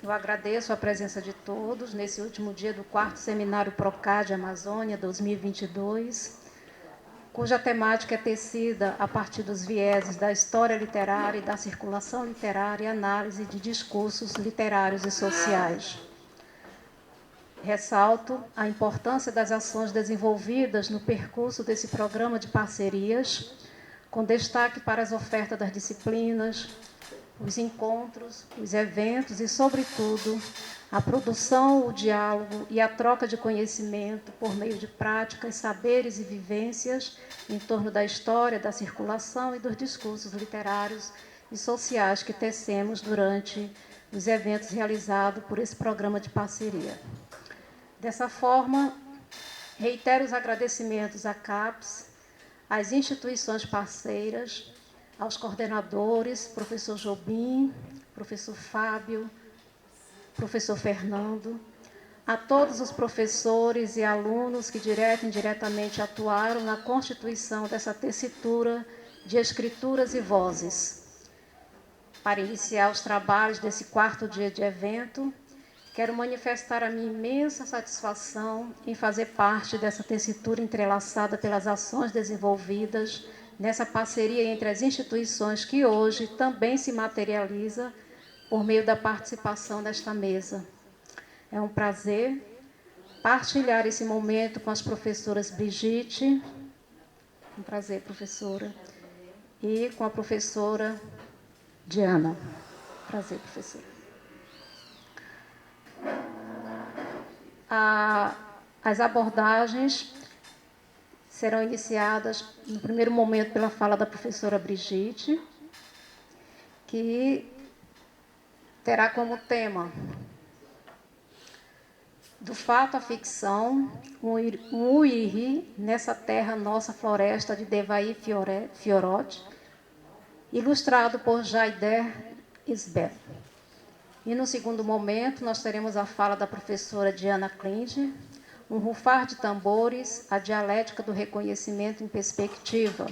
Eu agradeço a presença de todos nesse último dia do 4º Seminário Procad Amazônia 2022, cuja temática é tecida a partir dos vieses da história literária e da circulação literária e análise de discursos literários e sociais. Ressalto a importância das ações desenvolvidas no percurso desse programa de parcerias, com destaque para as ofertas das disciplinas, os encontros, os eventos e, sobretudo, a produção, o diálogo e a troca de conhecimento por meio de práticas, saberes e vivências em torno da história, da circulação e dos discursos literários e sociais que tecemos durante os eventos realizados por esse programa de parceria. Dessa forma, reitero os agradecimentos à CAPES, às instituições parceiras, aos coordenadores, professor Jobim, professor Fábio, professor Fernando, a todos os professores e alunos que direta e indiretamente atuaram na constituição dessa tessitura de escrituras e vozes. Para iniciar os trabalhos desse 4º dia de evento, quero manifestar a minha imensa satisfação em fazer parte dessa tessitura entrelaçada pelas ações desenvolvidas nessa parceria entre as instituições que hoje também se materializa por meio da participação nesta mesa. É um prazer partilhar esse momento com as professoras Brigitte, um prazer, professora, e com a professora Diana. Prazer, professora. As abordagens serão iniciadas, no primeiro momento, pela fala da professora Brigitte, que terá como tema do fato à ficção, um uiri nessa terra nossa floresta de Devaí Fiorotti, ilustrado por Jaider Isbel. E no segundo momento, nós teremos a fala da professora Diana Klinge, um rufar de tambores, a dialética do reconhecimento em perspectiva.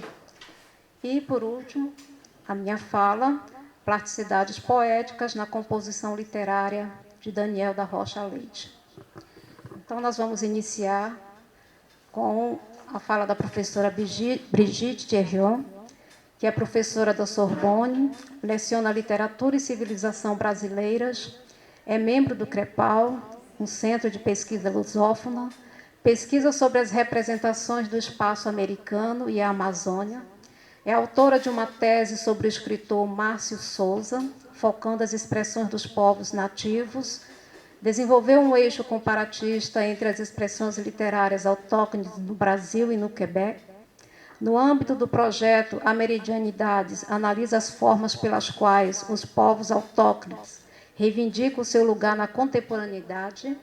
E, por último, a minha fala, plasticidades poéticas na composição literária de Daniel da Rocha Leite. Então, nós vamos iniciar com a fala da professora Brigitte Theriot, que é professora da Sorbonne, leciona Literatura e Civilização Brasileiras, é membro do CREPAL, um centro de pesquisa lusófona, pesquisa sobre as representações do espaço americano e a Amazônia, é autora de uma tese sobre o escritor Márcio Souza, focando as expressões dos povos nativos, desenvolveu um eixo comparatista entre as expressões literárias autóctones no Brasil e no Quebec. No âmbito do projeto Ameridianidades, analisa as formas pelas quais os povos autóctones reivindicam o seu lugar na contemporaneidade.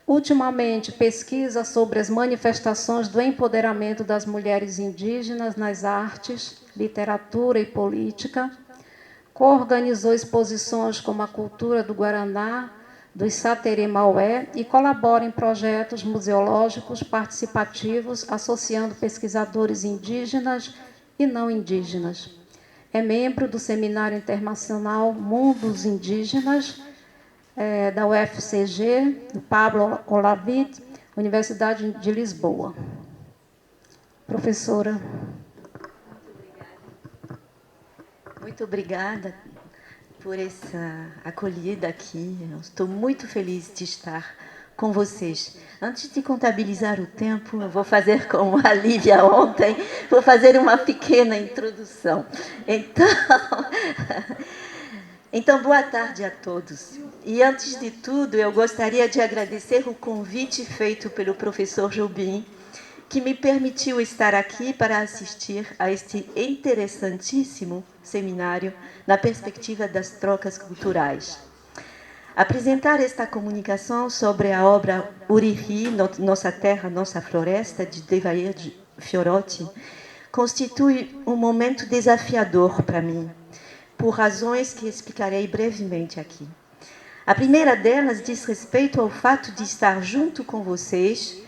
Ultimamente, pesquisa sobre as manifestações do empoderamento das mulheres indígenas nas artes, literatura e política. Coorganizou exposições como a cultura do Guaraná, dos Saterê Maué e colabora em projetos museológicos participativos, associando pesquisadores indígenas e não indígenas. É membro do Seminário Internacional Mundos Indígenas, da UFCG, do Pablo Olavide, Universidade de Lisboa. Professora. Muito obrigada por essa acolhida aqui. Eu estou muito feliz de estar com vocês. Antes de contabilizar o tempo, eu vou fazer como a Lívia ontem, vou fazer uma pequena introdução. Então, boa tarde a todos. E, antes de tudo, eu gostaria de agradecer o convite feito pelo professor Jobim, que me permitiu estar aqui para assistir a este interessantíssimo seminário na perspectiva das trocas culturais. Apresentar esta comunicação sobre a obra Uriri, Nossa Terra, Nossa Floresta, de Devair Fiorotti, constitui um momento desafiador para mim, por razões que explicarei brevemente aqui. A primeira delas diz respeito ao fato de estar junto com vocês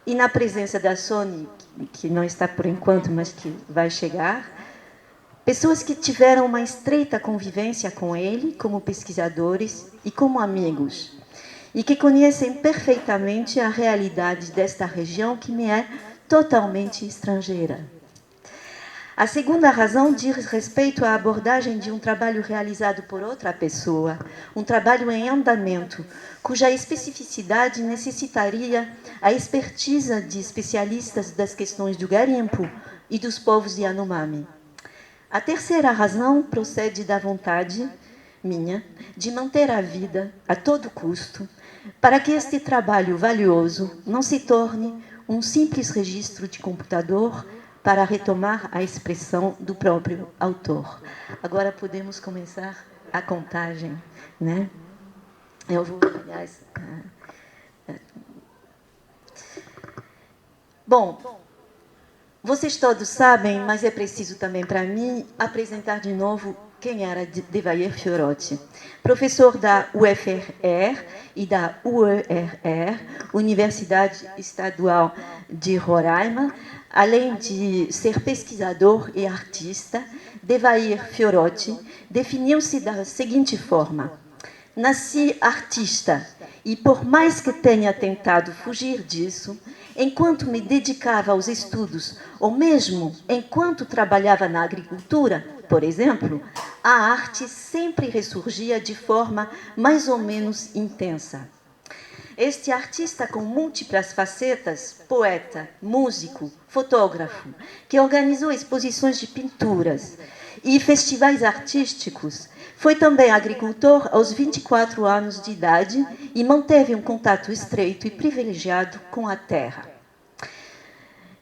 e na presença da Sônia, que não está por enquanto, mas que vai chegar, Pessoas que tiveram uma estreita convivência com ele, como pesquisadores e como amigos, e que conhecem perfeitamente a realidade desta região que me é totalmente estrangeira. A segunda razão diz respeito à abordagem de um trabalho realizado por outra pessoa, um trabalho em andamento, cuja especificidade necessitaria a expertise de especialistas das questões do garimpo e dos povos Yanomami. A terceira razão procede da vontade minha de manter a vida a todo custo, para que este trabalho valioso não se torne um simples registro de computador para retomar a expressão do próprio autor. Agora podemos começar a contagem, né? Eu vou, aliás... Bom, vocês todos sabem, mas é preciso também para mim apresentar de novo quem era Devair Fiorotti, professor da UFRR e da UERR, Universidade Estadual de Roraima. Além de ser pesquisador e artista, Devair Fiorotti definiu-se da seguinte forma: nasci artista e, por mais que tenha tentado fugir disso, enquanto me dedicava aos estudos, ou mesmo enquanto trabalhava na agricultura, por exemplo, a arte sempre ressurgia de forma mais ou menos intensa. Este artista com múltiplas facetas, poeta, músico, fotógrafo, que organizou exposições de pinturas e festivais artísticos, foi também agricultor aos 24 anos de idade e manteve um contato estreito e privilegiado com a terra.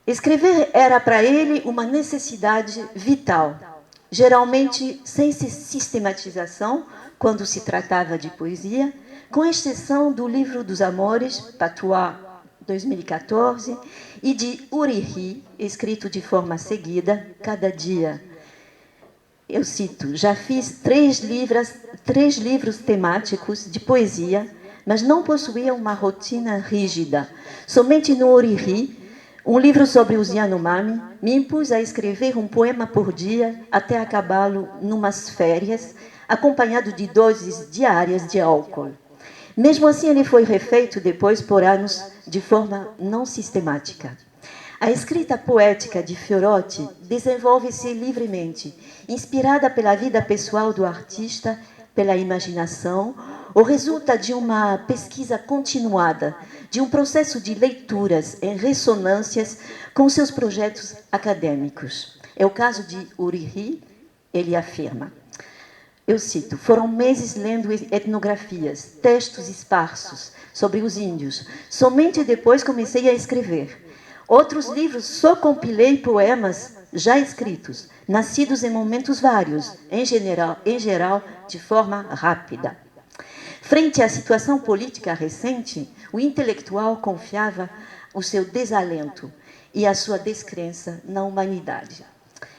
Escrever era para ele uma necessidade vital, geralmente sem sistematização quando se tratava de poesia, com exceção do Livro dos Amores, Patois, 2014, e de Urihi, escrito de forma seguida, Cada Dia. Eu cito: já fiz três livros temáticos de poesia, mas não possuía uma rotina rígida. Somente no Urihi, um livro sobre os Yanomami, me impus a escrever um poema por dia até acabá-lo numas férias, acompanhado de doses diárias de álcool. Mesmo assim, ele foi refeito depois por anos de forma não sistemática. A escrita poética de Fiorotti desenvolve-se livremente, inspirada pela vida pessoal do artista, pela imaginação, ou resulta de uma pesquisa continuada, de um processo de leituras em ressonâncias com seus projetos acadêmicos. É o caso de Urihi, ele afirma. Eu cito: foram meses lendo etnografias, textos esparsos sobre os índios. Somente depois comecei a escrever. Outros livros só compilei poemas já escritos, nascidos em momentos vários, em geral de forma rápida. Frente à situação política recente, o intelectual confiava o seu desalento e a sua descrença na humanidade.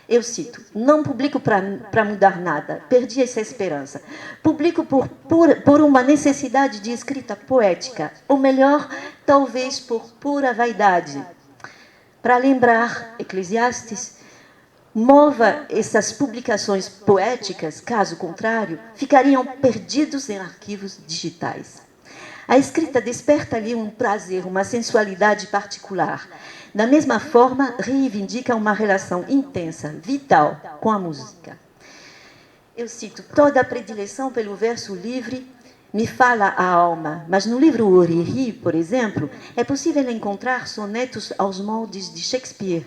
Eu cito: não publico para mudar nada, perdi essa esperança. Publico por uma necessidade de escrita poética, ou melhor, talvez por pura vaidade. Para lembrar Eclesiastes, mova essas publicações poéticas, caso contrário, ficariam perdidos em arquivos digitais. A escrita desperta ali um prazer, uma sensualidade particular. Da mesma forma, reivindica uma relação intensa, vital, com a música. Eu cito: toda a predileção pelo verso livre me fala a alma, mas no livro Urihi, por exemplo, é possível encontrar sonetos aos moldes de Shakespeare,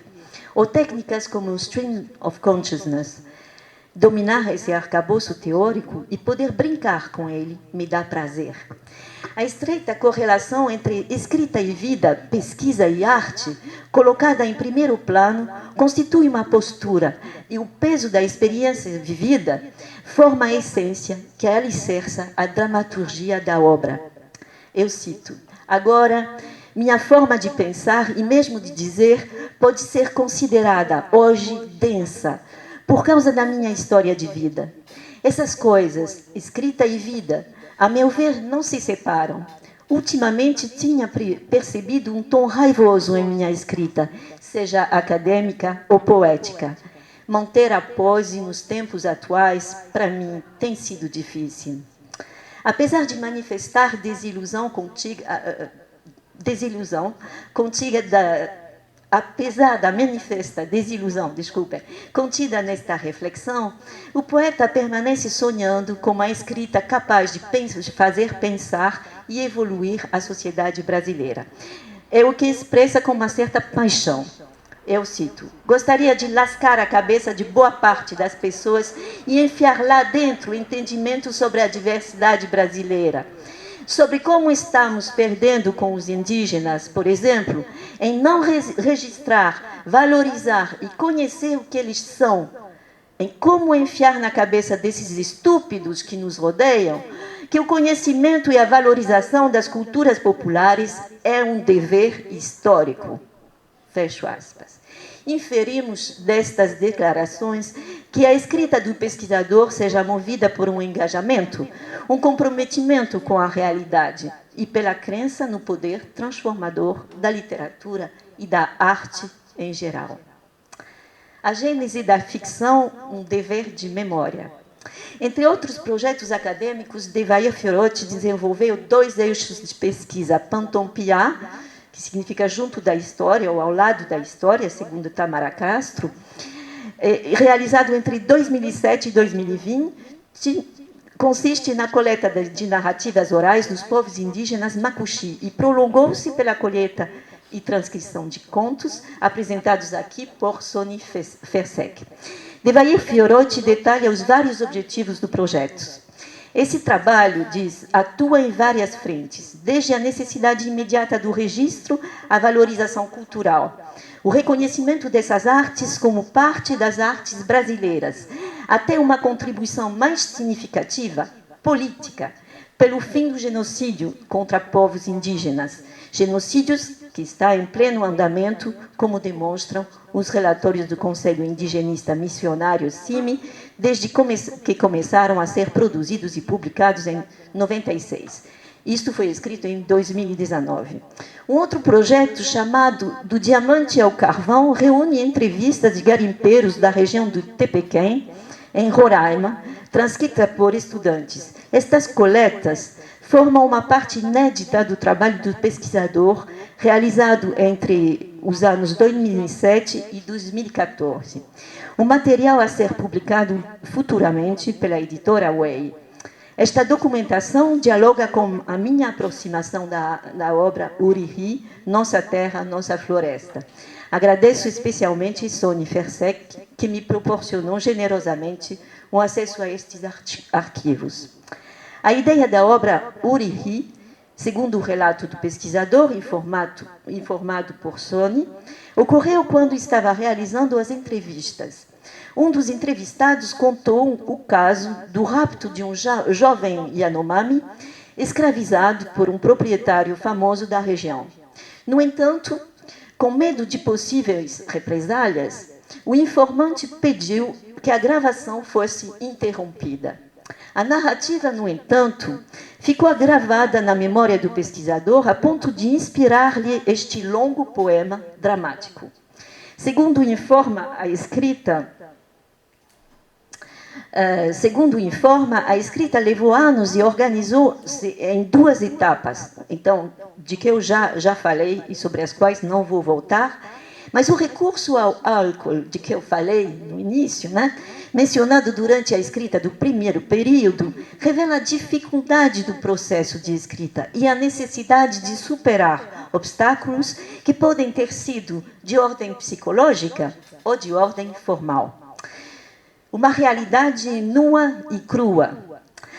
ou técnicas como o Stream of Consciousness. Dominar esse arcabouço teórico e poder brincar com ele me dá prazer. A estreita correlação entre escrita e vida, pesquisa e arte, colocada em primeiro plano, constitui uma postura, e o peso da experiência vivida forma a essência que alicerça a dramaturgia da obra. Eu cito: agora, minha forma de pensar e mesmo de dizer pode ser considerada hoje densa, por causa da minha história de vida. Essas coisas, escrita e vida, a meu ver, não se separam. Ultimamente tinha percebido um tom raivoso em minha escrita, seja acadêmica ou poética. manter a pose nos tempos atuais, para mim, tem sido difícil. Apesar de manifestar apesar da manifesta desilusão, contida nesta reflexão, o poeta permanece sonhando com uma escrita capaz de fazer pensar e evoluir a sociedade brasileira. É o que expressa com uma certa paixão. Eu cito: gostaria de lascar a cabeça de boa parte das pessoas e enfiar lá dentro o entendimento sobre a diversidade brasileira, sobre como estamos perdendo com os indígenas, por exemplo, em não registrar, valorizar e conhecer o que eles são, em como enfiar na cabeça desses estúpidos que nos rodeiam que o conhecimento e a valorização das culturas populares é um dever histórico. Fecho aspas. Inferimos destas declarações que a escrita do pesquisador seja movida por um engajamento, um comprometimento com a realidade e pela crença no poder transformador da literatura e da arte em geral. A gênese da ficção, um dever de memória. Entre outros projetos acadêmicos, Devair Fiorotti desenvolveu 2 eixos de pesquisa: Pantompiá, que significa junto da história ou ao lado da história, segundo Tamara Castro, realizado entre 2007 e 2020, consiste na coleta de narrativas orais dos povos indígenas Macuxi e prolongou-se pela colheita e transcrição de contos apresentados aqui por Soni Fersek. Devair Fiorotti detalha os vários objetivos do projeto. Esse trabalho, diz, atua em várias frentes, desde a necessidade imediata do registro à valorização cultural, o reconhecimento dessas artes como parte das artes brasileiras, até uma contribuição mais significativa, política, pelo fim do genocídio contra povos indígenas, genocídios que está em pleno andamento, como demonstram os relatórios do Conselho Indigenista Missionário CIMI, desde que começaram a ser produzidos e publicados em 96. Isto foi escrito em 2019. Um outro projeto, chamado Do Diamante ao Carvão, reúne entrevistas de garimpeiros da região do Tepequém, em Roraima, transcrita por estudantes. Estas coletas formam uma parte inédita do trabalho do pesquisador, realizado entre os anos 2007 e 2014. O material a ser publicado futuramente pela editora Way. Esta documentação dialoga com a minha aproximação da obra Uriri, Nossa Terra, Nossa Floresta. Agradeço especialmente Soni Fersek, que me proporcionou generosamente o acesso a estes arquivos. A ideia da obra Uriri, segundo o relato do pesquisador, informado por Soni, ocorreu quando estava realizando as entrevistas. Um dos entrevistados contou o caso do rapto de um jovem Yanomami escravizado por um proprietário famoso da região. No entanto, com medo de possíveis represálias, o informante pediu que a gravação fosse interrompida. A narrativa, no entanto, ficou gravada na memória do pesquisador a ponto de inspirar-lhe este longo poema dramático. Segundo informa a escrita, a escrita levou anos e organizou-se em 2 etapas, então, de que eu já falei e sobre as quais não vou voltar, mas o recurso ao álcool, de que eu falei no início, mencionado durante a escrita do primeiro período, revela a dificuldade do processo de escrita e a necessidade de superar obstáculos que podem ter sido de ordem psicológica ou de ordem formal. Uma realidade nua e crua.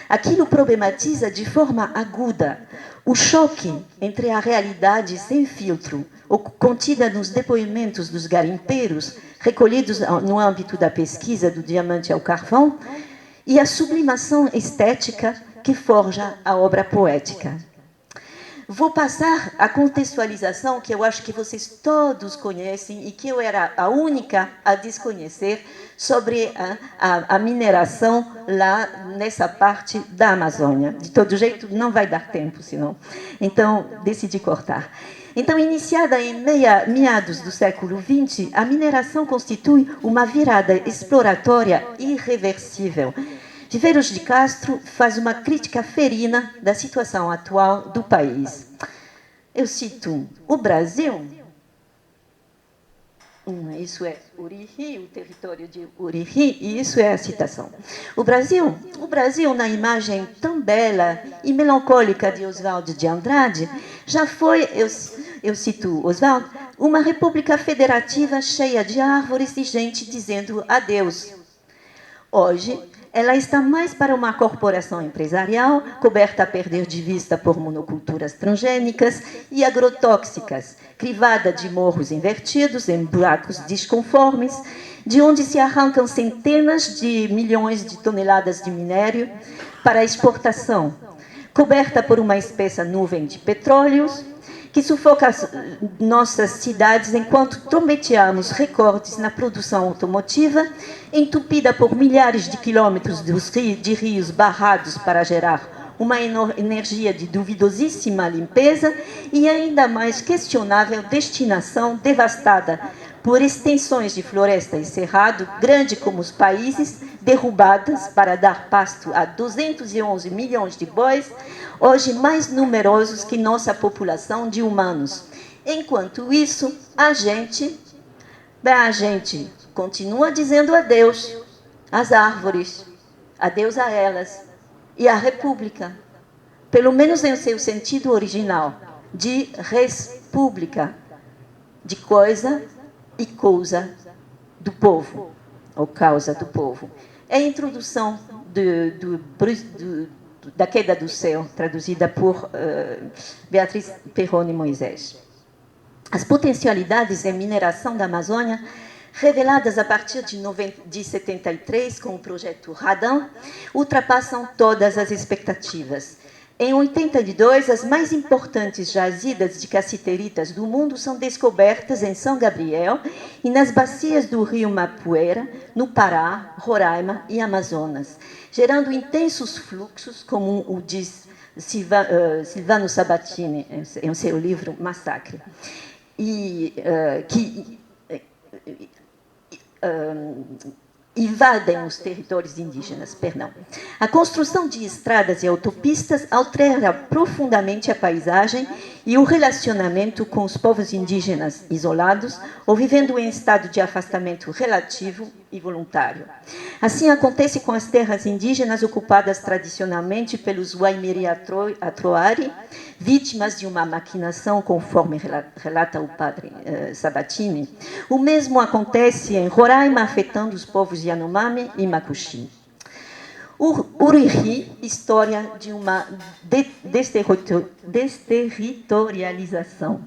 Aquilo problematiza de forma aguda o choque entre a realidade sem filtro, contida nos depoimentos dos garimpeiros, recolhidos no âmbito da pesquisa do Diamante ao Carvão, e a sublimação estética que forja a obra poética. Vou passar a contextualização que eu acho que vocês todos conhecem e que eu era a única a desconhecer sobre a mineração lá nessa parte da Amazônia. De todo jeito, não vai dar tempo, senão. Então, decidi cortar. Então, iniciada em meados do século XX, a mineração constitui uma virada exploratória irreversível. Viveiros de Castro faz uma crítica ferina da situação atual do país. Eu cito: o Brasil, isso é Uriri, o território de Uriri, e isso é a citação. O Brasil, na imagem tão bela e melancólica de Oswald de Andrade, já foi, eu cito Oswald, uma república federativa cheia de árvores e gente dizendo adeus. Hoje, ela está mais para uma corporação empresarial, coberta a perder de vista por monoculturas transgênicas e agrotóxicas, crivada de morros invertidos em buracos desconformes, de onde se arrancam centenas de milhões de toneladas de minério para exportação, coberta por uma espessa nuvem de petróleos, que sufoca nossas cidades enquanto trombeteamos recordes na produção automotiva, entupida por milhares de quilômetros de rios barrados para gerar uma energia de duvidosíssima limpeza e ainda mais questionável destinação devastada por extensões de floresta e cerrado, grande como os países, derrubadas para dar pasto a 211 milhões de bois, hoje mais numerosos que nossa população de humanos. Enquanto isso, a gente continua dizendo adeus às árvores, adeus a elas e à República, pelo menos em seu sentido original, de res pública, de coisa e coisa do povo, ou causa do povo. É a introdução da Queda do Céu, traduzida por Beatriz Perrone Moisés. As potencialidades em mineração da Amazônia, reveladas a partir de 73 com o projeto Radam, ultrapassam todas as expectativas. Em 82, as mais importantes jazidas de cassiteritas do mundo são descobertas em São Gabriel e nas bacias do rio Mapuera, no Pará, Roraima e Amazonas, gerando intensos fluxos, como o diz Silvano Sabatini em seu livro Massacre, que invadem os territórios indígenas. A construção de estradas e autopistas altera profundamente a paisagem e o relacionamento com os povos indígenas isolados ou vivendo em estado de afastamento relativo e voluntário. Assim acontece com as terras indígenas ocupadas tradicionalmente pelos Waimiri Atroari, vítimas de uma maquinação, conforme relata o padre Sabatini. O mesmo acontece em Roraima, afetando os povos Yanomami e Makuxi. Uriri, história de uma desterritorialização.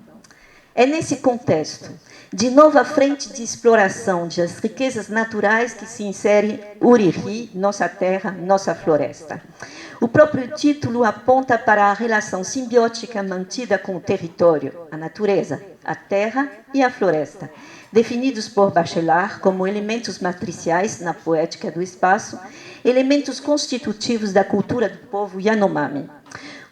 É nesse contexto de nova frente de exploração das riquezas naturais que se insere Uriri, nossa terra, nossa floresta. O próprio título aponta para a relação simbiótica mantida com o território, a natureza, a terra e a floresta, definidos por Bachelard como elementos matriciais na poética do espaço, elementos constitutivos da cultura do povo Yanomami.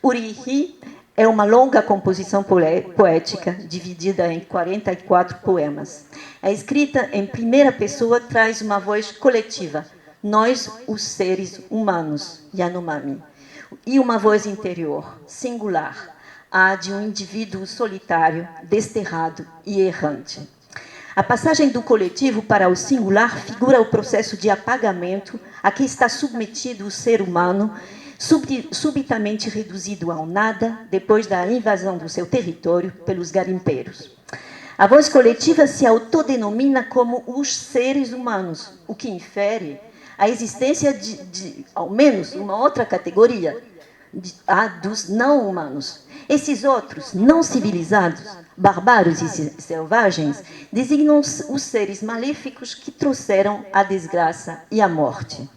Uriri é uma longa composição poética, dividida em 44 poemas. A escrita em primeira pessoa traz uma voz coletiva, nós, os seres humanos, Yanomami, e uma voz interior, singular, a de um indivíduo solitário, desterrado e errante. A passagem do coletivo para o singular figura o processo de apagamento a que está submetido o ser humano, subitamente reduzido ao nada depois da invasão do seu território pelos garimpeiros. A voz coletiva se autodenomina como os seres humanos, o que infere a existência de ao menos uma outra categoria, a dos não humanos. Esses outros, não civilizados, bárbaros e selvagens, designam os seres maléficos que trouxeram a desgraça e a morte.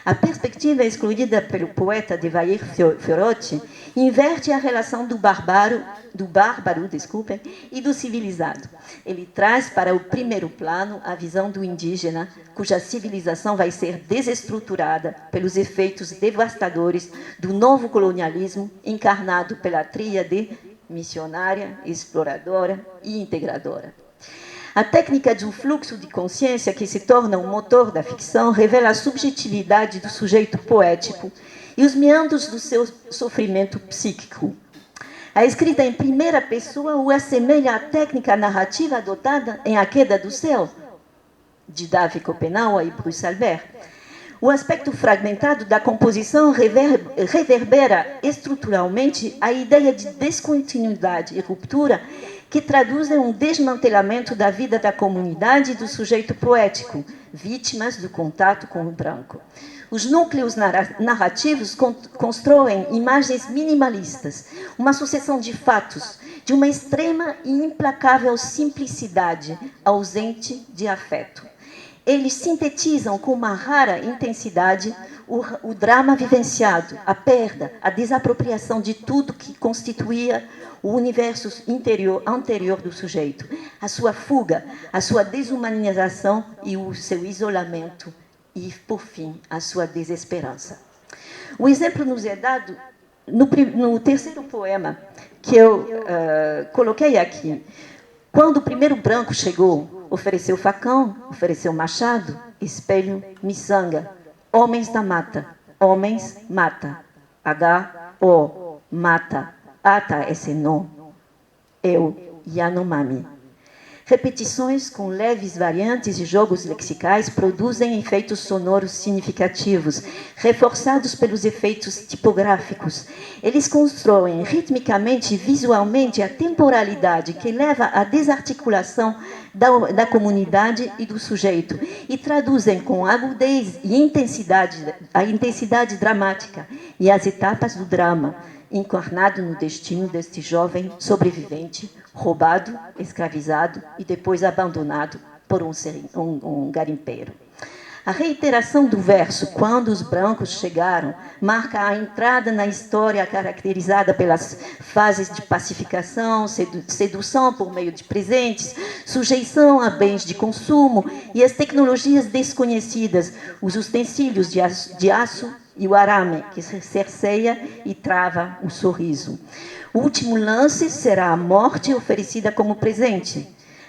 A perspectiva excluída pelo poeta Devair Fiorotti inverte a relação do bárbaro, e do civilizado. Ele traz para o primeiro plano a visão do indígena, cuja civilização vai ser desestruturada pelos efeitos devastadores do novo colonialismo encarnado pela tríade missionária, exploradora e integradora. A técnica do fluxo de consciência, que se torna o motor da ficção, revela a subjetividade do sujeito poético e os meandros do seu sofrimento psíquico. A escrita em primeira pessoa o assemelha à técnica narrativa adotada em A Queda do Céu, de David Kopenawa e Bruce Albert. O aspecto fragmentado da composição reverbera estruturalmente a ideia de descontinuidade e ruptura que traduzem um desmantelamento da vida da comunidade e do sujeito poético, vítimas do contato com o branco. Os núcleos narrativos constroem imagens minimalistas, uma sucessão de fatos, de uma extrema e implacável simplicidade, ausente de afeto. Eles sintetizam com uma rara intensidade o drama vivenciado, a perda, a desapropriação de tudo que constituía o universo anterior do sujeito, a sua fuga, a sua desumanização e o seu isolamento e, por fim, a sua desesperança. O exemplo nos é dado no terceiro poema que eu coloquei aqui. Quando o primeiro branco chegou, ofereceu facão, ofereceu machado, espelho, miçanga, homens da mata, homens mata, H-O, mata, ata esse nome, eu, Yanomami. Repetições com leves variantes e jogos lexicais produzem efeitos sonoros significativos, reforçados pelos efeitos tipográficos. Eles constroem ritmicamente e visualmente a temporalidade que leva à desarticulação da comunidade e do sujeito e traduzem com agudez e intensidade a intensidade dramática e as etapas do drama, encarnado no destino deste jovem sobrevivente, roubado, escravizado e depois abandonado por um garimpeiro. A reiteração do verso, quando os brancos chegaram, marca a entrada na história caracterizada pelas fases de pacificação, sedução por meio de presentes, sujeição a bens de consumo e as tecnologias desconhecidas, os utensílios de aço e o arame, que cerceia e trava o sorriso. O último lance será a morte oferecida como presente.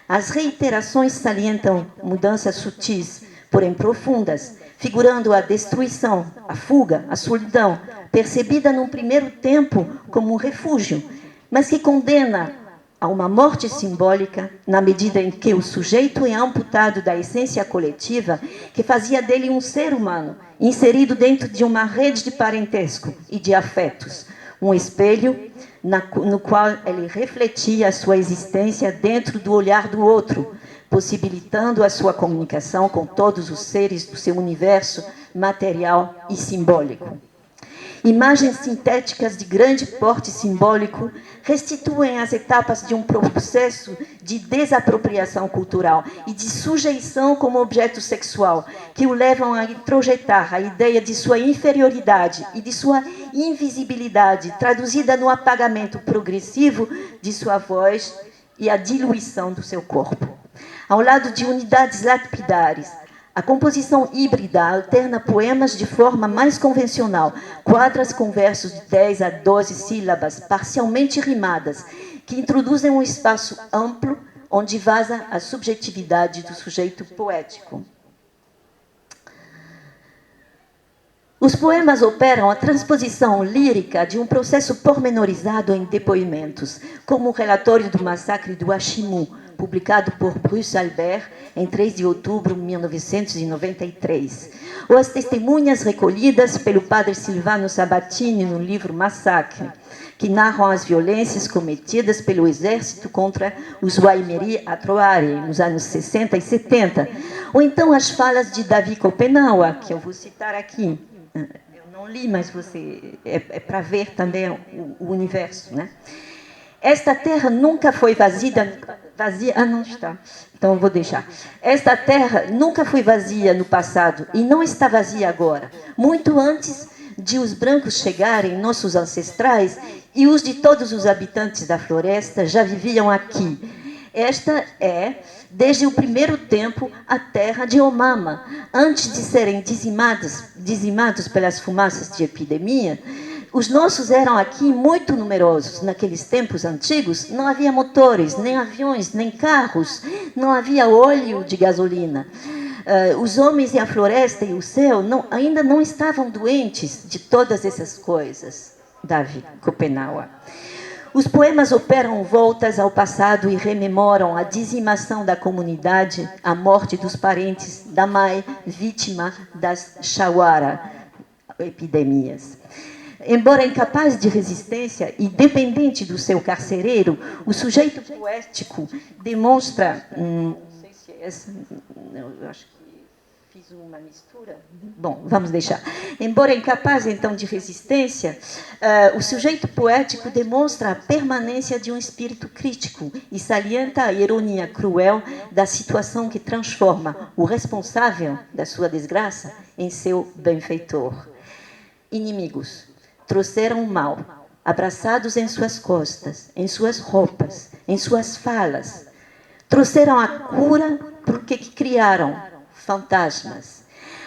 As reiterações salientam mudanças sutis, porém profundas, figurando a destruição, a fuga, a solidão, percebida num primeiro tempo como um refúgio, mas que condena a uma morte simbólica na medida em que o sujeito é amputado da essência coletiva que fazia dele um ser humano, inserido dentro de uma rede de parentesco e de afetos, um espelho no qual ele refletia a sua existência dentro do olhar do outro, possibilitando a sua comunicação com todos os seres do seu universo material e simbólico. Imagens sintéticas de grande porte simbólico restituem as etapas de um processo de desapropriação cultural e de sujeição como objeto sexual, que o levam a introjetar a ideia de sua inferioridade e de sua invisibilidade, traduzida no apagamento progressivo de sua voz e a diluição do seu corpo. Ao lado de unidades lapidares, a composição híbrida alterna poemas de forma mais convencional, quadras com versos de 10 a 12 sílabas, parcialmente rimadas, que introduzem um espaço amplo onde vaza a subjetividade do sujeito poético. Os poemas operam a transposição lírica de um processo pormenorizado em depoimentos, como o relatório do massacre do Achimu, publicado por Bruce Albert em 3 de outubro de 1993, ou as testemunhas recolhidas pelo padre Silvano Sabatini no livro Massacre, que narram as violências cometidas pelo exército contra os Waimeri Atroari nos anos 60 e 70, ou então as falas de David Kopenawa, que eu vou citar aqui. Eu não li, mas é para ver também o universo, né? Esta terra nunca foi vazia. Não está. Então eu vou deixar. Esta terra nunca foi vazia no passado e não está vazia agora. Muito antes de os brancos chegarem, nossos ancestrais e os de todos os habitantes da floresta já viviam aqui. Esta é, desde o primeiro tempo, a terra de Omama. Antes de serem dizimados pelas fumaças de epidemia, Os nossos eram aqui muito numerosos. Naqueles tempos antigos, não havia motores, nem aviões, nem carros, não havia óleo de gasolina. Os homens e a floresta e o céu ainda não estavam doentes de todas essas coisas. Davi Kopenawa. Os poemas operam voltas ao passado e rememoram a dizimação da comunidade, a morte dos parentes da mãe vítima das Shawara epidemias. Embora incapaz de resistência e dependente do seu carcereiro, o sujeito poético demonstra... não sei se é essa... Eu acho que fiz uma mistura. Bom, vamos deixar. Embora incapaz, então, de resistência, o sujeito poético demonstra a permanência de um espírito crítico e salienta a ironia cruel da situação que transforma o responsável da sua desgraça em seu benfeitor. Inimigos trouxeram o mal, abraçados em suas costas, em suas roupas, em suas falas. Trouxeram a cura porque criaram fantasmas.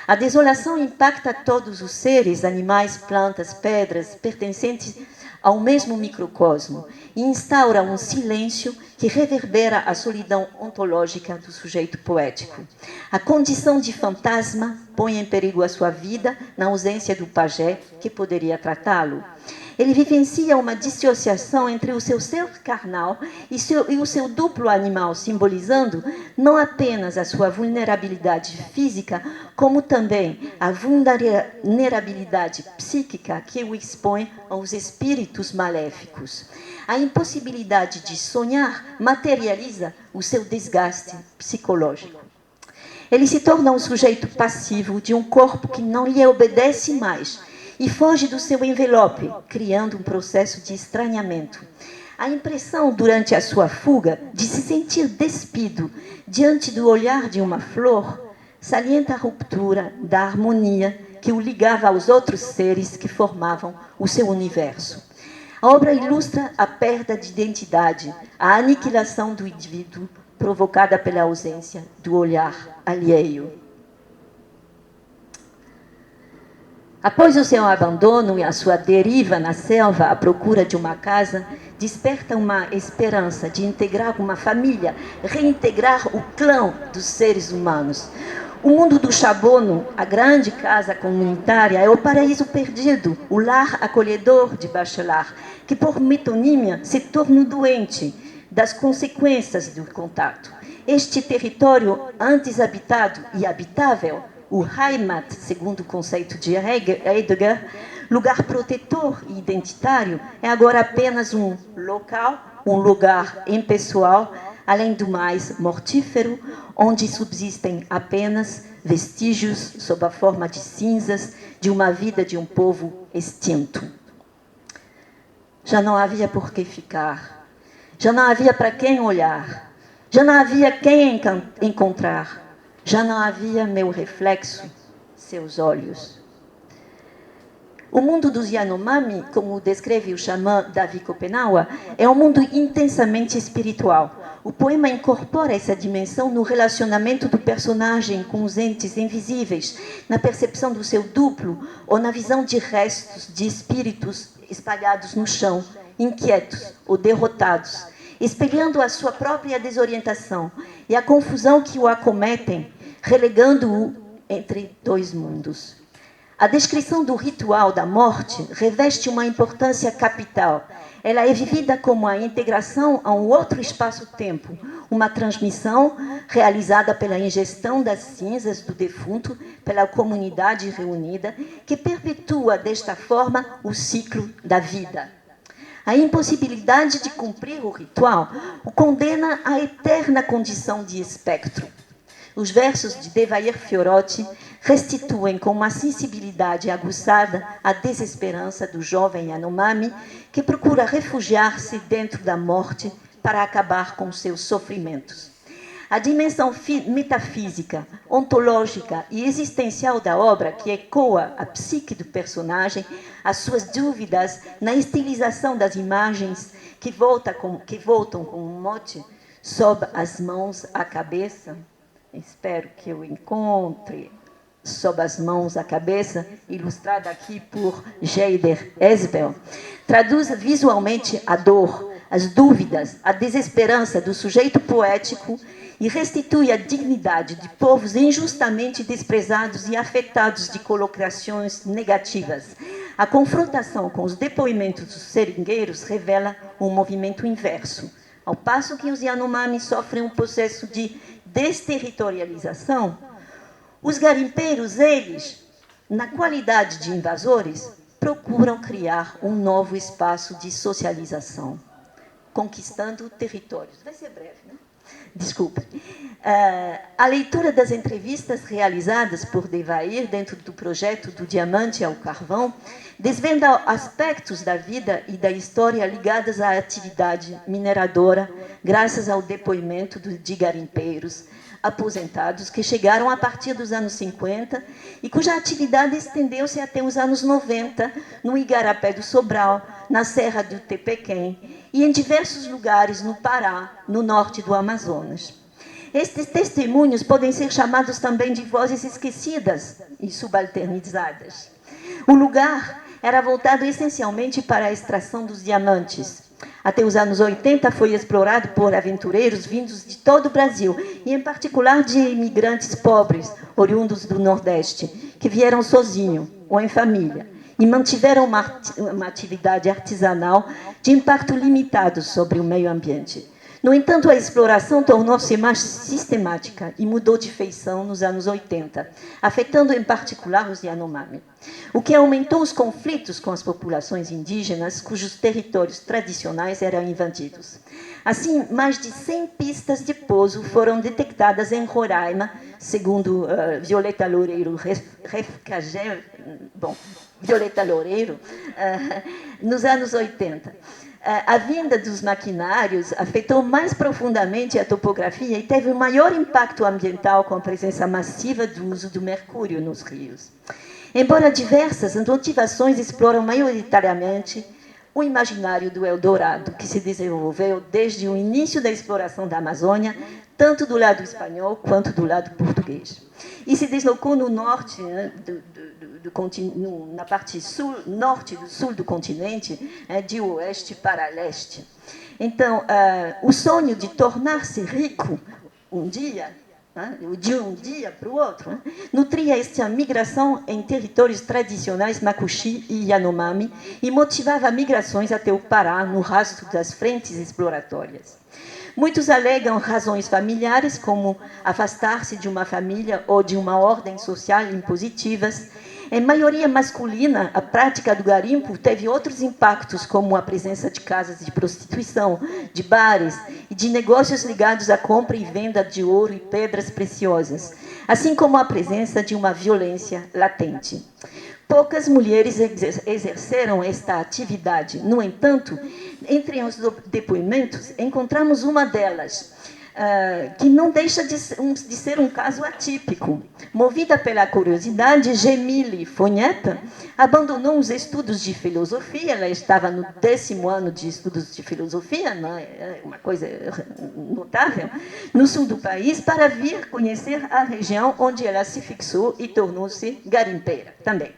A desolação impacta todos os seres, animais, plantas, pedras, pertencentes ao mesmo microcosmo, e instaura um silêncio que reverbera a solidão ontológica do sujeito poético. A condição de fantasma põe em perigo a sua vida na ausência do pajé que poderia tratá-lo. Ele vivencia uma dissociação entre o seu ser carnal e o seu duplo animal, simbolizando não apenas a sua vulnerabilidade física, como também a vulnerabilidade psíquica que o expõe aos espíritos maléficos. A impossibilidade de sonhar materializa o seu desgaste psicológico. Ele se torna um sujeito passivo de um corpo que não lhe obedece mais e foge do seu envelope, criando um processo de estranhamento. A impressão, durante a sua fuga, de se sentir despido diante do olhar de uma flor, salienta a ruptura da harmonia que o ligava aos outros seres que formavam o seu universo. A obra ilustra a perda de identidade, a aniquilação do indivíduo provocada pela ausência do olhar alheio. Após o seu abandono e a sua deriva na selva à procura de uma casa, desperta uma esperança de integrar uma família, reintegrar o clã dos seres humanos. O mundo do Chabono, a grande casa comunitária, é o paraíso perdido, o lar acolhedor de Bachelard, que por metonímia se torna doente das consequências do contato. Este território antes habitado e habitável, o Heimat, segundo o conceito de Heidegger, lugar protetor e identitário, é agora apenas um local, um lugar impessoal, além do mais mortífero, onde subsistem apenas vestígios sob a forma de cinzas de uma vida de um povo extinto. Já não havia por que ficar, já não havia para quem olhar, já não havia quem encontrar. Já não havia meu reflexo, seus olhos. O mundo dos Yanomami, como descreve o xamã Davi Kopenawa, é um mundo intensamente espiritual. O poema incorpora essa dimensão no relacionamento do personagem com os entes invisíveis, na percepção do seu duplo ou na visão de restos de espíritos espalhados no chão, inquietos ou derrotados, espelhando a sua própria desorientação e a confusão que o acometem, relegando-o entre dois mundos. A descrição do ritual da morte reveste uma importância capital. Ela é vivida como a integração a um outro espaço-tempo, uma transmissão realizada pela ingestão das cinzas do defunto pela comunidade reunida, que perpetua desta forma o ciclo da vida. A impossibilidade de cumprir o ritual o condena à eterna condição de espectro. Os versos de Devair Fiorotti restituem com uma sensibilidade aguçada a desesperança do jovem Yanomami que procura refugiar-se dentro da morte para acabar com seus sofrimentos. A dimensão metafísica, ontológica e existencial da obra, que ecoa a psique do personagem, as suas dúvidas na estilização das imagens que voltam com um mote sob as mãos à cabeça. Espero que eu encontre. sob as mãos, a cabeça, ilustrada aqui por Geider Esbel, traduz visualmente a dor, as dúvidas, a desesperança do sujeito poético e restitui a dignidade de povos injustamente desprezados e afetados de colocações negativas. A confrontação com os depoimentos dos seringueiros revela um movimento inverso. Ao passo que os Yanomami sofrem um processo de desterritorialização, os garimpeiros, eles, na qualidade de invasores, procuram criar um novo espaço de socialização, conquistando territórios. Vai ser breve, né? Desculpe. A leitura das entrevistas realizadas por Devair dentro do projeto Do Diamante ao Carvão desvenda aspectos da vida e da história ligadas à atividade mineradora, graças ao depoimento de garimpeiros aposentados que chegaram a partir dos anos 50 e cuja atividade estendeu-se até os anos 90 no Igarapé do Sobral, na Serra do Tepequém e em diversos lugares no Pará, no norte do Amazonas. Estes testemunhos podem ser chamados também de vozes esquecidas e subalternizadas. O lugar era voltado essencialmente para a extração dos diamantes. Até os anos 80 foi explorado por aventureiros vindos de todo o Brasil, e em particular de imigrantes pobres, oriundos do Nordeste, que vieram sozinhos ou em família, e mantiveram uma atividade artesanal de impacto limitado sobre o meio ambiente. No entanto, a exploração tornou-se mais sistemática e mudou de feição nos anos 80, afetando em particular os Yanomami, o que aumentou os conflitos com as populações indígenas cujos territórios tradicionais eram invadidos. Assim, mais de 100 pistas de pouso foram detectadas em Roraima, segundo Violeta Loureiro Violeta Loureiro, nos anos 80. A vinda dos maquinários afetou mais profundamente a topografia e teve um maior impacto ambiental com a presença massiva do uso do mercúrio nos rios. Embora diversas, as motivações exploram maioritariamente o imaginário do Eldorado, que se desenvolveu desde o início da exploração da Amazônia, tanto do lado espanhol quanto do lado português. E se deslocou no norte, na parte norte do sul do continente, de oeste para leste. Então, o sonho de tornar-se rico um dia, de um dia para o outro, nutria esta migração em territórios tradicionais Macuxi e Yanomami e motivava migrações até o Pará, no rastro das frentes exploratórias. Muitos alegam razões familiares, como afastar-se de uma família ou de uma ordem social impositivas. Em maioria masculina, a prática do garimpo teve outros impactos, como a presença de casas de prostituição, de bares e de negócios ligados à compra e venda de ouro e pedras preciosas, assim como a presença de uma violência latente. Poucas mulheres exerceram esta atividade. No entanto, entre os depoimentos, encontramos uma delas, que não deixa de ser um caso atípico. Movida pela curiosidade, Gemile Fonheta abandonou os estudos de filosofia, ela estava no 10º ano de estudos de filosofia, uma coisa notável, no sul do país, para vir conhecer a região onde ela se fixou e tornou-se garimpeira também.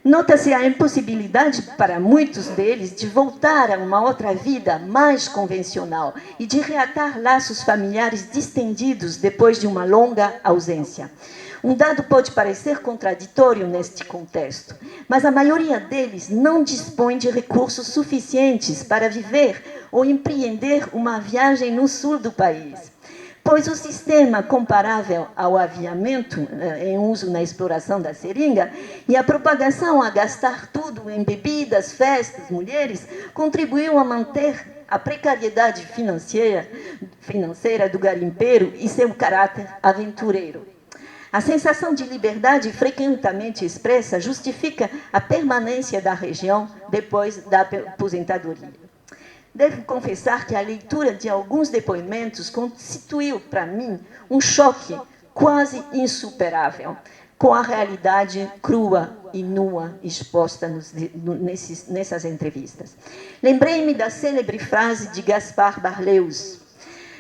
Nota-se a impossibilidade para muitos deles de voltar a uma outra vida mais convencional e de reatar laços familiares distendidos depois de uma longa ausência. Um dado pode parecer contraditório neste contexto, mas a maioria deles não dispõe de recursos suficientes para viver ou empreender uma viagem no sul do país. Pois o sistema comparável ao aviamento em uso na exploração da seringa e a propagação a gastar tudo em bebidas, festas, mulheres, contribuiu a manter a precariedade financeira do garimpeiro e seu caráter aventureiro. A sensação de liberdade frequentemente expressa justifica a permanência da região depois da aposentadoria. Devo confessar que a leitura de alguns depoimentos constituiu, para mim, um choque quase insuperável com a realidade crua e nua exposta nessas entrevistas. Lembrei-me da célebre frase de Gaspar Barleus: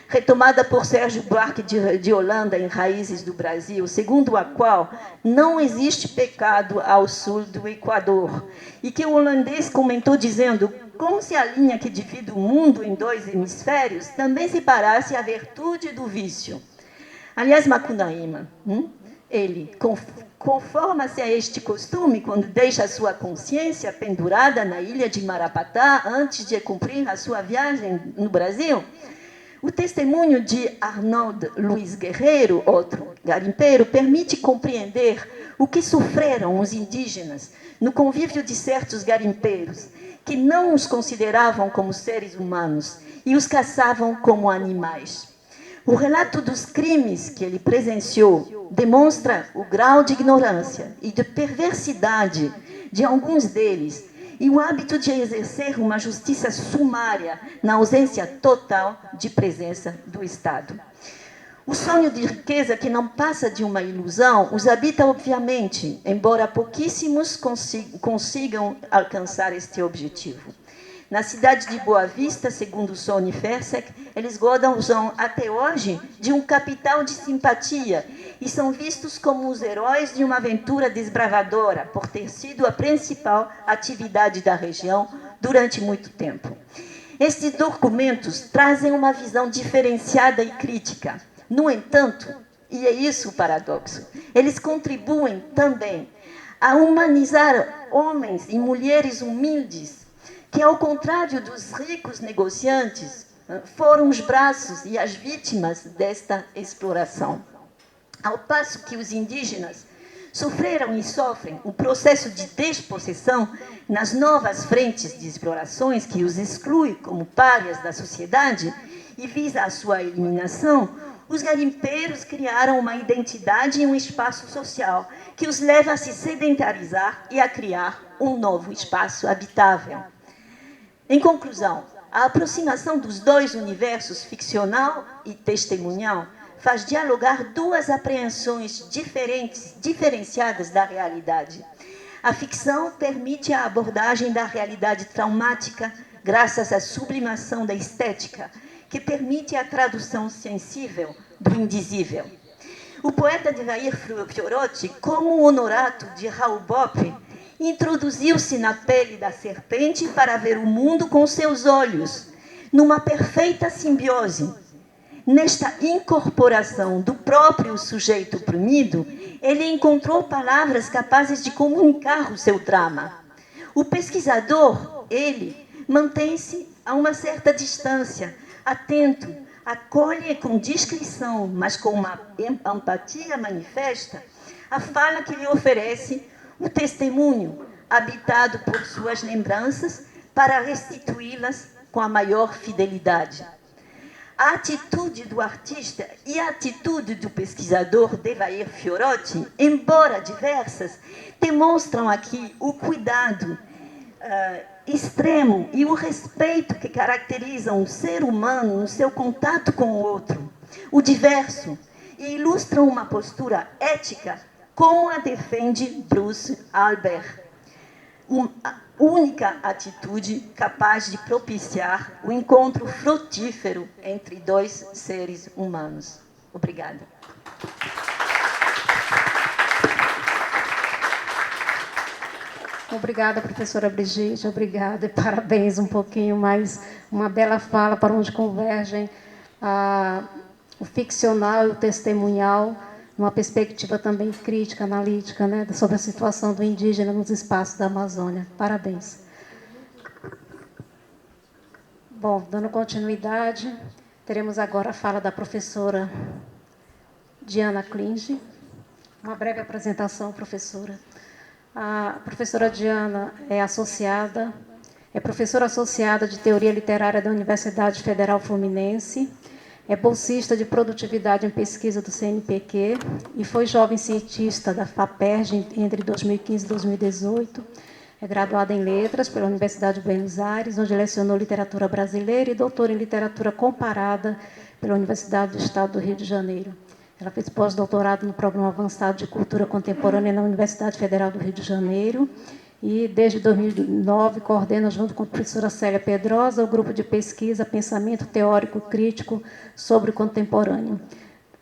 retomada por Sérgio Buarque de Holanda em Raízes do Brasil, segundo a qual não existe pecado ao sul do Equador, e que o holandês comentou dizendo como se a linha que divide o mundo em dois hemisférios também separasse a virtude do vício. Aliás, Macunaíma, ele conforma-se a este costume quando deixa a sua consciência pendurada na ilha de Marapatá antes de cumprir a sua viagem no Brasil. O testemunho de Arnold Luiz Guerreiro, outro garimpeiro, permite compreender o que sofreram os indígenas no convívio de certos garimpeiros, que não os consideravam como seres humanos e os caçavam como animais. O relato dos crimes que ele presenciou demonstra o grau de ignorância e de perversidade de alguns deles e o hábito de exercer uma justiça sumária na ausência total de presença do Estado. O sonho de riqueza que não passa de uma ilusão os habita obviamente, embora pouquíssimos consigam alcançar este objetivo. Na cidade de Boa Vista, segundo Sony Fersek, eles gozam até hoje de um capital de simpatia e são vistos como os heróis de uma aventura desbravadora, por ter sido a principal atividade da região durante muito tempo. Estes documentos trazem uma visão diferenciada e crítica. No entanto, e é isso o paradoxo, eles contribuem também a humanizar homens e mulheres humildes que, ao contrário dos ricos negociantes, foram os braços e as vítimas desta exploração. Ao passo que os indígenas sofreram e sofrem o processo de despossessão nas novas frentes de explorações que os exclui como párias da sociedade e visa a sua eliminação, os garimpeiros criaram uma identidade e um espaço social que os leva a se sedentarizar e a criar um novo espaço habitável. Em conclusão, a aproximação dos dois universos, ficcional e testemunhal, faz dialogar duas apreensões diferenciadas da realidade. A ficção permite a abordagem da realidade traumática graças à sublimação da estética, que permite a tradução sensível do indizível. O poeta Devair Fiorotti, como o Honorato de Raul Bopp, introduziu-se na pele da serpente para ver o mundo com seus olhos, numa perfeita simbiose. Nesta incorporação do próprio sujeito oprimido, ele encontrou palavras capazes de comunicar o seu drama. O pesquisador, ele, mantém-se a uma certa distância, atento, acolhe com discrição, mas com uma empatia manifesta, a fala que lhe oferece o testemunho, habitado por suas lembranças, para restituí-las com a maior fidelidade. A atitude do artista e a atitude do pesquisador Devair Fiorotti, embora diversas, demonstram aqui o cuidado extremo e o respeito que caracterizam o ser humano no seu contato com o outro, o diverso, e ilustram uma postura ética como a defende Bruce Albert, uma única atitude capaz de propiciar o encontro frutífero entre dois seres humanos. Obrigada. Obrigada, professora Brigitte, obrigada e parabéns, um pouquinho mais, uma bela fala para onde convergem o ficcional e o testemunhal, numa perspectiva também crítica, analítica, né, sobre a situação do indígena nos espaços da Amazônia. Parabéns. Bom, dando continuidade, teremos agora a fala da professora Diana Klinge. Uma breve apresentação, professora. A professora Diana é professora associada de Teoria Literária da Universidade Federal Fluminense, é bolsista de Produtividade em Pesquisa do CNPq e foi jovem cientista da FAPERJ entre 2015 e 2018. É graduada em Letras pela Universidade de Buenos Aires, onde lecionou Literatura Brasileira e doutora em Literatura Comparada pela Universidade do Estado do Rio de Janeiro. Ela fez pós-doutorado no Programa Avançado de Cultura Contemporânea na Universidade Federal do Rio de Janeiro e, desde 2009, coordena, junto com a professora Célia Pedrosa, o grupo de pesquisa Pensamento Teórico Crítico sobre o Contemporâneo.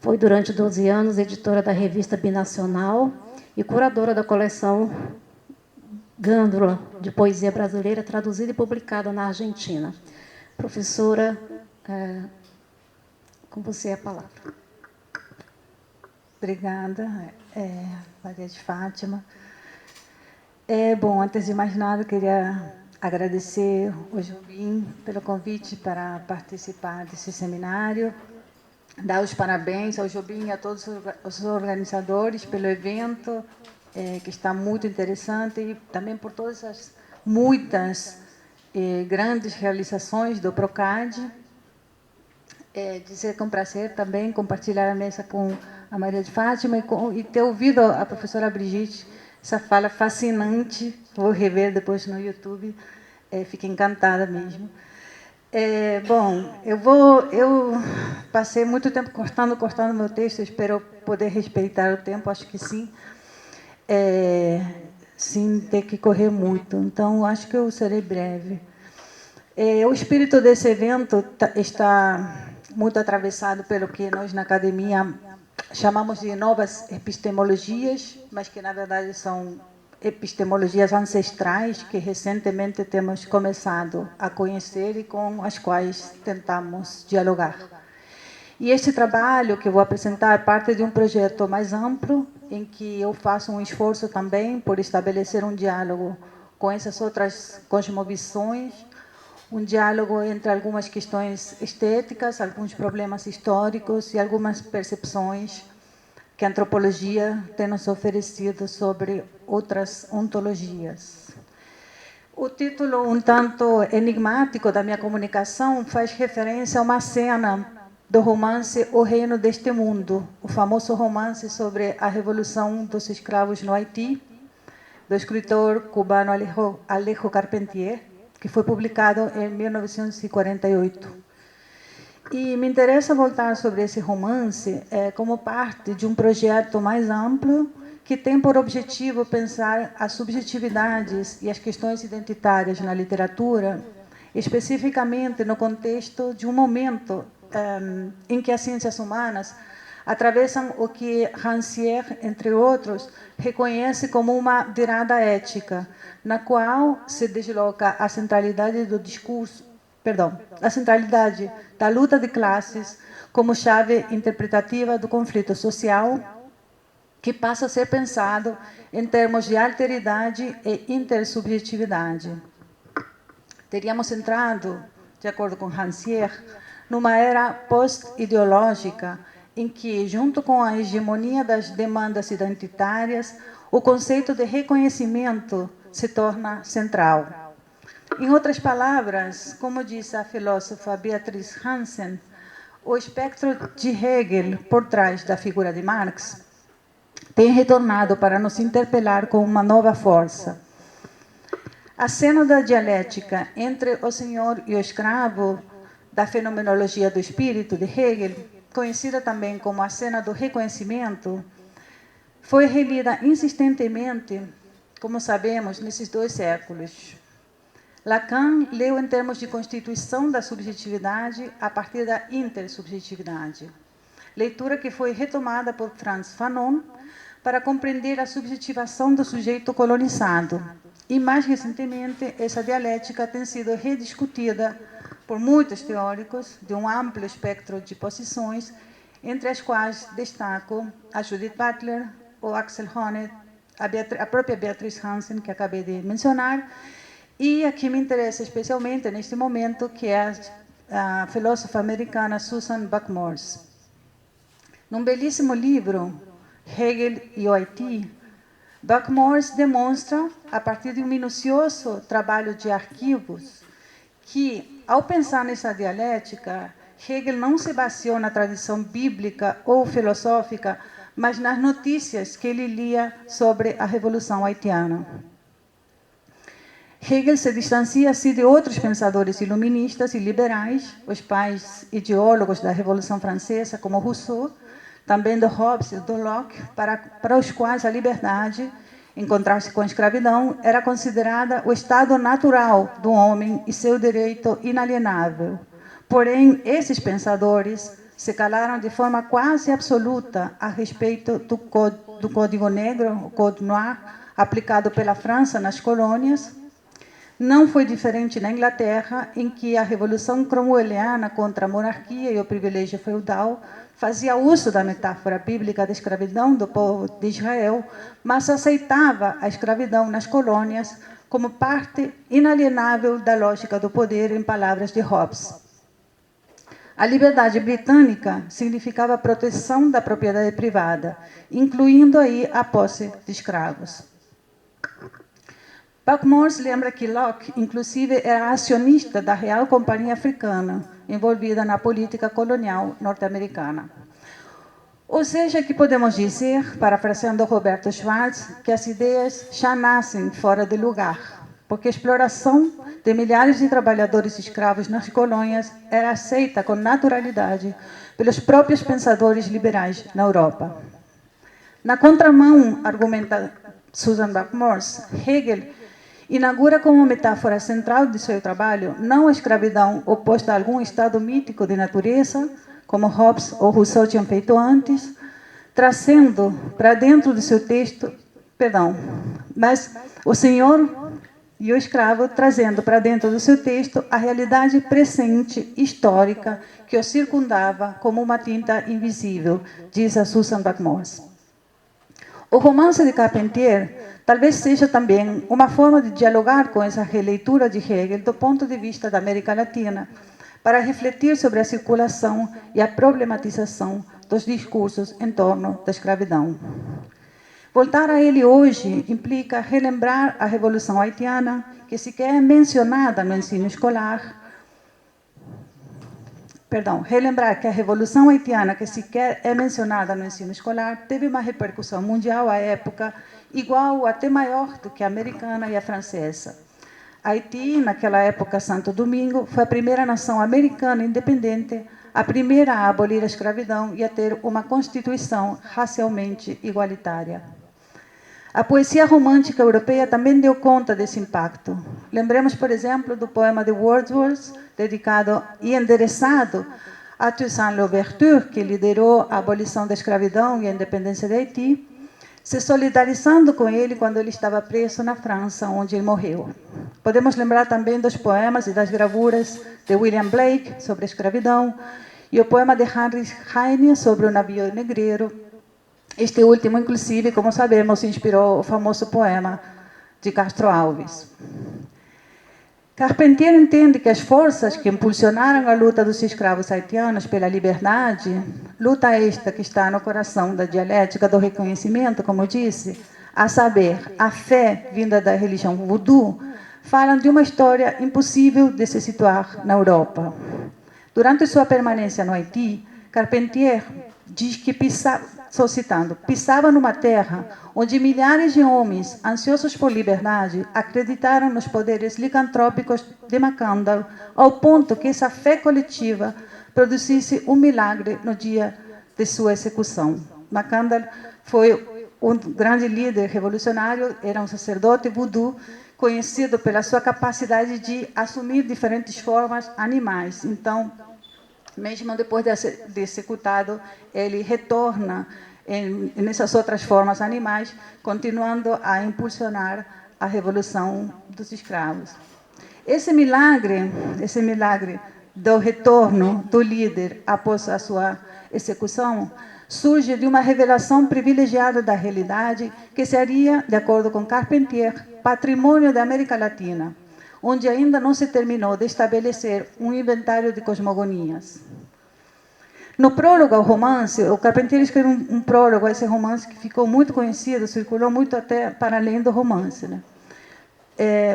Foi, durante 12 anos, editora da revista Binacional e curadora da coleção Gândula, de poesia brasileira, traduzida e publicada na Argentina. Professora, com você a palavra. Obrigada, Maria de Fátima. Bom, antes de mais nada, queria agradecer ao Jobim pelo convite para participar desse seminário, dar os parabéns ao Jobim e a todos os organizadores pelo evento, que está muito interessante, e também por todas as muitas grandes realizações do PROCAD. Dizer que é um prazer também compartilhar a mesa com a Maria de Fátima e ter ouvido a professora Brigitte, essa fala fascinante. Vou rever depois no YouTube, fiquei encantada mesmo. Bom, eu passei muito tempo cortando meu texto, espero poder respeitar o tempo, acho que sim, sem ter que correr muito, então acho que eu serei breve. O espírito desse evento está muito atravessado pelo que nós na academia chamamos de novas epistemologias, mas que na verdade são epistemologias ancestrais que recentemente temos começado a conhecer e com as quais tentamos dialogar. E este trabalho que vou apresentar é parte de um projeto mais amplo, em que eu faço um esforço também por estabelecer um diálogo com essas outras cosmovisões, um diálogo entre algumas questões estéticas, alguns problemas históricos e algumas percepções que a antropologia tem nos oferecido sobre outras ontologias. O título um tanto enigmático da minha comunicação faz referência a uma cena do romance O Reino deste Mundo, o famoso romance sobre a Revolução dos Escravos no Haiti, do escritor cubano Alejo Carpentier, que foi publicado em 1948. E me interessa voltar sobre esse romance como parte de um projeto mais amplo que tem por objetivo pensar as subjetividades e as questões identitárias na literatura, especificamente no contexto de um momento em que as ciências humanas atravessam o que Rancière, entre outros, reconhece como uma virada ética, na qual se desloca a centralidade do discurso, a centralidade da luta de classes como chave interpretativa do conflito social, que passa a ser pensado em termos de alteridade e intersubjetividade. Teríamos entrado, de acordo com Rancière, numa era pós-ideológica, em que, junto com a hegemonia das demandas identitárias, o conceito de reconhecimento se torna central. Em outras palavras, como diz a filósofa Beatriz Hansen, o espectro de Hegel por trás da figura de Marx tem retornado para nos interpelar com uma nova força. A cena da dialética entre o senhor e o escravo, da fenomenologia do espírito de Hegel, conhecida também como a cena do reconhecimento, foi relida insistentemente, como sabemos, nesses 2 séculos. Lacan leu em termos de constituição da subjetividade a partir da intersubjetividade, leitura que foi retomada por Frantz Fanon para compreender a subjetivação do sujeito colonizado. E, mais recentemente, essa dialética tem sido rediscutida por muitos teóricos de um amplo espectro de posições, entre as quais destaco a Judith Butler, o Axel Honneth, a própria Beatriz Hansen, que acabei de mencionar, e a que me interessa especialmente neste momento, que é a filósofa americana Susan Buck-Morss. Num belíssimo livro, Hegel e o Haiti, Buck-Morss demonstra, a partir de um minucioso trabalho de arquivos, que, ao pensar nessa dialética, Hegel não se baseou na tradição bíblica ou filosófica, mas nas notícias que ele lia sobre a Revolução Haitiana. Hegel se distancia-se de outros pensadores iluministas e liberais, os pais ideólogos da Revolução Francesa, como Rousseau, também do Hobbes e do Locke, para os quais a liberdade encontrar-se com a escravidão era considerada o estado natural do homem e seu direito inalienável. Porém, esses pensadores se calaram de forma quase absoluta a respeito do Código Negro, o Code Noir, aplicado pela França nas colônias. Não foi diferente na Inglaterra, em que a Revolução Cromwelliana contra a monarquia e o privilégio feudal fazia uso da metáfora bíblica da escravidão do povo de Israel, mas aceitava a escravidão nas colônias como parte inalienável da lógica do poder, em palavras de Hobbes. A liberdade britânica significava a proteção da propriedade privada, incluindo aí a posse de escravos. Buckmores lembra que Locke, inclusive, era acionista da Real Companhia Africana, envolvida na política colonial norte-americana. Ou seja, que podemos dizer, parafraseando Roberto Schwartz, que as ideias já nascem fora de lugar, porque a exploração de milhares de trabalhadores escravos nas colônias era aceita com naturalidade pelos próprios pensadores liberais na Europa. Na contramão, argumenta Susan Buckmores, Hegel inaugura como metáfora central de seu trabalho não a escravidão oposta a algum estado mítico de natureza, como Hobbes ou Rousseau tinham feito antes, trazendo para dentro de seu texto, mas o senhor e o escravo trazendo para dentro do seu texto a realidade presente histórica que o circundava como uma tinta invisível, diz a Susan Buckmores. O romance de Carpentier talvez seja também uma forma de dialogar com essa releitura de Hegel do ponto de vista da América Latina, para refletir sobre a circulação e a problematização dos discursos em torno da escravidão. Voltar a ele hoje implica relembrar a Revolução Haitiana, que sequer é mencionada no ensino escolar. Relembrar que a Revolução Haitiana, que sequer é mencionada no ensino escolar, teve uma repercussão mundial à época igual ou até maior do que a americana e a francesa. Haiti, naquela época, Santo Domingo, foi a primeira nação americana independente, a primeira a abolir a escravidão e a ter uma constituição racialmente igualitária. A poesia romântica europeia também deu conta desse impacto. Lembremos, por exemplo, do poema de Wordsworth, dedicado e endereçado a Toussaint Louverture, que liderou a abolição da escravidão e a independência de Haiti, se solidarizando com ele quando ele estava preso na França, onde ele morreu. Podemos lembrar também dos poemas e das gravuras de William Blake sobre a escravidão e o poema de Henry Heine sobre o navio negreiro. Este último, inclusive, como sabemos, inspirou o famoso poema de Castro Alves. Carpentier entende que as forças que impulsionaram a luta dos escravos haitianos pela liberdade, luta esta que está no coração da dialética do reconhecimento, como disse, a saber, a fé vinda da religião voodoo, falam de uma história impossível de se situar na Europa. Durante sua permanência no Haiti, Carpentier diz que pisava numa terra onde milhares de homens ansiosos por liberdade acreditaram nos poderes licantrópicos de Macandal, ao ponto que essa fé coletiva produzisse um milagre no dia de sua execução. Macandal foi um grande líder revolucionário, era um sacerdote voodoo, conhecido pela sua capacidade de assumir diferentes formas animais. Então, mesmo depois de executado, ele retorna nessas outras formas animais, continuando a impulsionar a revolução dos escravos. Esse milagre do retorno do líder após a sua execução surge de uma revelação privilegiada da realidade que seria, de acordo com Carpentier, patrimônio da América Latina, onde ainda não se terminou de estabelecer um inventário de cosmogonias. No prólogo ao romance, o Carpentier escreveu um prólogo a esse romance que ficou muito conhecido, circulou muito até para além do romance.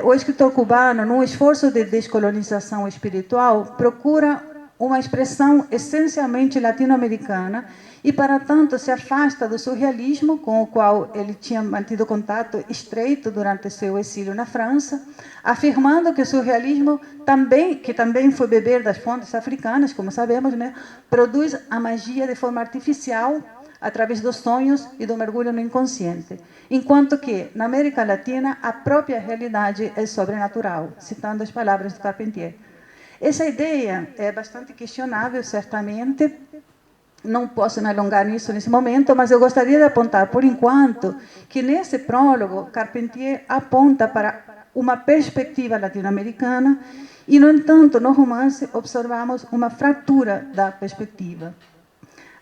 O escritor cubano, num esforço de descolonização espiritual, procura uma expressão essencialmente latino-americana e, para tanto, se afasta do surrealismo, com o qual ele tinha mantido contato estreito durante seu exílio na França, afirmando que o surrealismo, que também foi beber das fontes africanas, como sabemos, produz a magia de forma artificial, através dos sonhos e do mergulho no inconsciente, enquanto que, na América Latina, a própria realidade é sobrenatural, citando as palavras de Carpentier. Essa ideia é bastante questionável, certamente. Não posso me alongar nisso nesse momento, mas eu gostaria de apontar, por enquanto, que nesse prólogo, Carpentier aponta para uma perspectiva latino-americana e, no entanto, no romance, observamos uma fratura da perspectiva.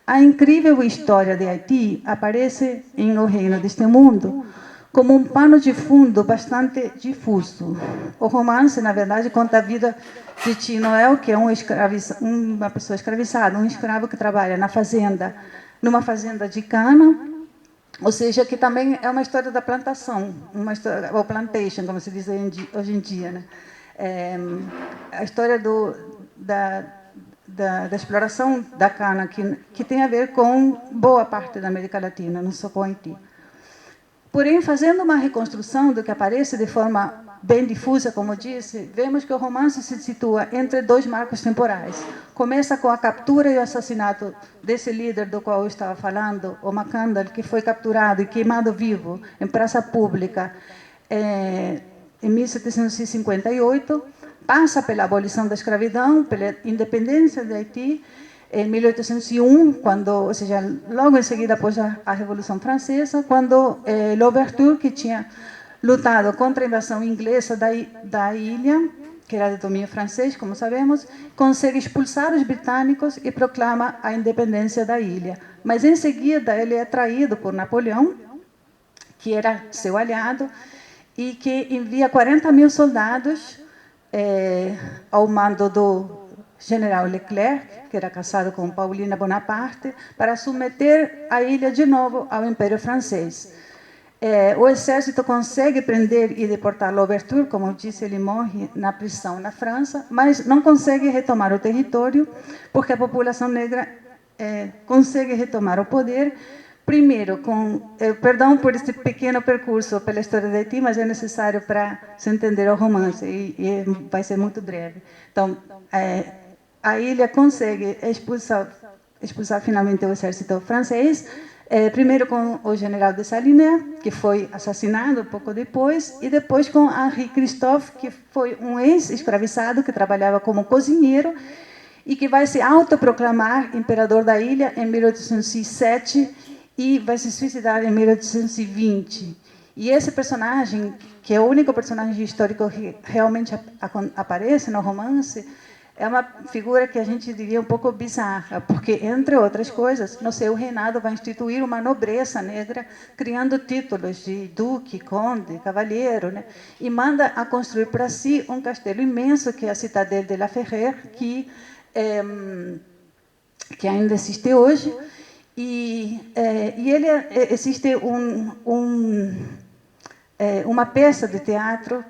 A incrível história de Haiti aparece em O Reino deste Mundo como um pano de fundo bastante difuso. O romance, na verdade, conta a vida de Tinoel, que é uma pessoa escravizada, um escravo que trabalha na fazenda, numa fazenda de cana, ou seja, que também é uma história da plantação, uma história, ou plantation, como se diz hoje em dia, né? A história da exploração da cana, que tem a ver com boa parte da América Latina, não só com Haiti. Porém, fazendo uma reconstrução do que aparece de forma bem difusa, como disse, vemos que o romance se situa entre dois marcos temporais. Começa com a captura e o assassinato desse líder do qual eu estava falando, o Macandal, que foi capturado e queimado vivo em praça pública em 1758, passa pela abolição da escravidão, pela independência de Haiti, em 1801, quando, ou seja, logo em seguida após a Revolução Francesa, quando Louverture, que tinha lutado contra a invasão inglesa da ilha, que era de domínio francês, como sabemos, consegue expulsar os britânicos e proclama a independência da ilha. Mas, em seguida, ele é traído por Napoleão, que era seu aliado, e que envia 40.000 soldados ao mando do general Leclerc, que era casado com Paulina Bonaparte, para submeter a ilha de novo ao Império Francês. O exército consegue prender e deportar Louverture, como eu disse, ele morre na prisão na França, mas não consegue retomar o território, porque a população negra consegue retomar o poder, primeiro perdão por esse pequeno percurso pela história de Haiti, mas é necessário para se entender o romance, e vai ser muito breve. Então, a ilha consegue expulsar finalmente o exército francês, primeiro com o general Dessalines, que foi assassinado pouco depois, e depois com Henri Christophe, que foi um ex-escravizado que trabalhava como cozinheiro e que vai se autoproclamar imperador da ilha em 1807 e vai se suicidar em 1820. E esse personagem, que é o único personagem histórico que realmente aparece no romance, é uma figura que a gente diria um pouco bizarra, porque, entre outras coisas, no seu reinado vai instituir uma nobreza negra, criando títulos de duque, conde, cavalheiro, né? E manda a construir para si um castelo imenso, que é a Citadelle de La Ferrère, que ainda existe hoje. E existe uma peça de teatro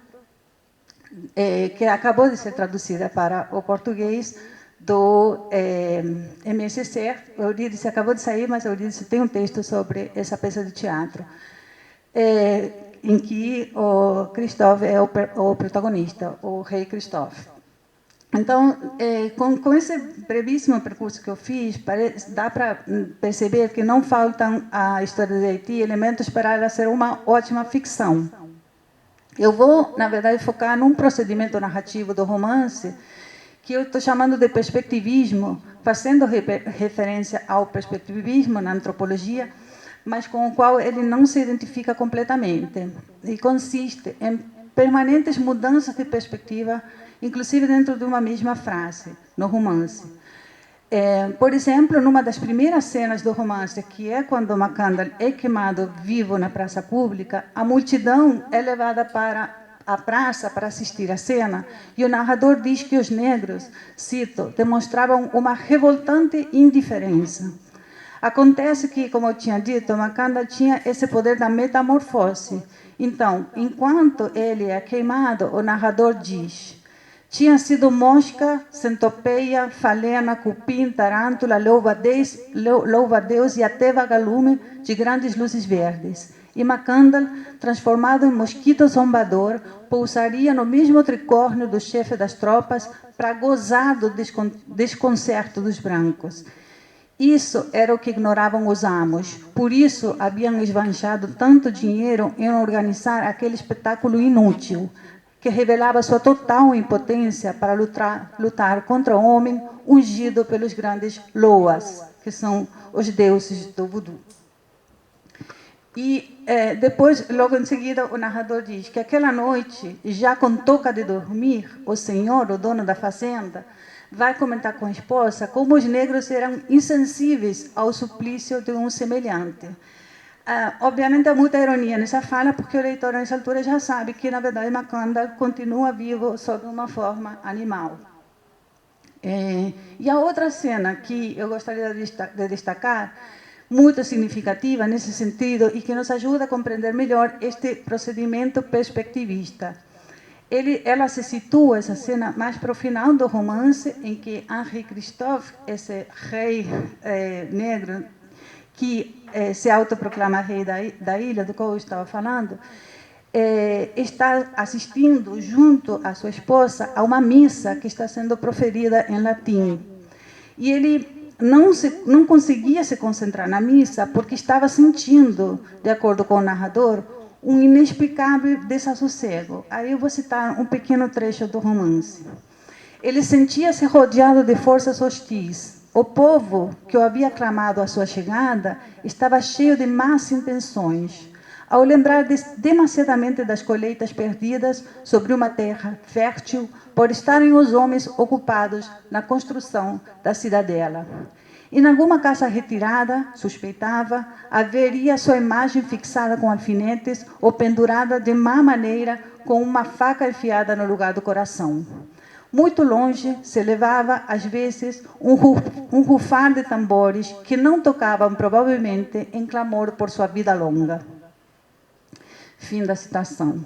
que acabou de ser traduzida para o português do MSC. Eurídice acabou de sair, mas Eurídice tem um texto sobre essa peça de teatro, em que o Christophe é o protagonista, o rei Christophe. Então, com esse brevíssimo percurso que eu fiz, dá para perceber que não faltam à história de Haiti elementos para ela ser uma ótima ficção. Eu vou, na verdade, focar num procedimento narrativo do romance que eu estou chamando de perspectivismo, fazendo referência ao perspectivismo na antropologia, mas com o qual ele não se identifica completamente. E consiste em permanentes mudanças de perspectiva, inclusive dentro de uma mesma frase, no romance. Por exemplo, numa das primeiras cenas do romance, que é quando Macandal é queimado vivo na praça pública, a multidão é levada para a praça para assistir à cena, e o narrador diz que os negros, cito, demonstravam uma revoltante indiferença. Acontece que, como eu tinha dito, Macandal tinha esse poder da metamorfose. Então, enquanto ele é queimado, o narrador diz: tinha sido mosca, centopeia, falena, cupim, tarântula, louva-a-Deus e até vagalume de grandes luzes verdes. E Macandal, transformado em mosquito zombador, pousaria no mesmo tricórnio do chefe das tropas para gozar do desconcerto dos brancos. Isso era o que ignoravam os amos. Por isso, haviam esbanjado tanto dinheiro em organizar aquele espetáculo inútil, que revelava sua total impotência para lutar contra o homem ungido pelos grandes loas, que são os deuses do voodoo. E depois, logo em seguida, o narrador diz que aquela noite, já com toca de dormir, o senhor, o dono da fazenda, vai comentar com a esposa como os negros eram insensíveis ao suplício de um semelhante. Obviamente, há muita ironia nessa fala, porque o leitor, nessa altura, já sabe que, na verdade, Macondo continua vivo sob uma forma animal. E a outra cena que eu gostaria de destacar, muito significativa nesse sentido, e que nos ajuda a compreender melhor este procedimento perspectivista. Ela se situa, essa cena, mais para o final do romance, em que Henri Christophe, esse rei negro, que se autoproclama rei da ilha, do qual eu estava falando, está assistindo, junto à sua esposa, a uma missa que está sendo proferida em latim. E ele não conseguia se concentrar na missa porque estava sentindo, de acordo com o narrador, um inexplicável desassossego. Aí eu vou citar um pequeno trecho do romance. Ele sentia-se rodeado de forças hostis. O povo que o havia aclamado à sua chegada estava cheio de más intenções. Ao lembrar demasiadamente das colheitas perdidas sobre uma terra fértil, por estarem os homens ocupados na construção da cidadela. Em alguma casa retirada, suspeitava, haveria sua imagem fixada com alfinetes ou pendurada de má maneira com uma faca enfiada no lugar do coração. Muito longe se elevava, às vezes, um rufar de tambores que não tocavam, provavelmente, em clamor por sua vida longa. Fim da citação.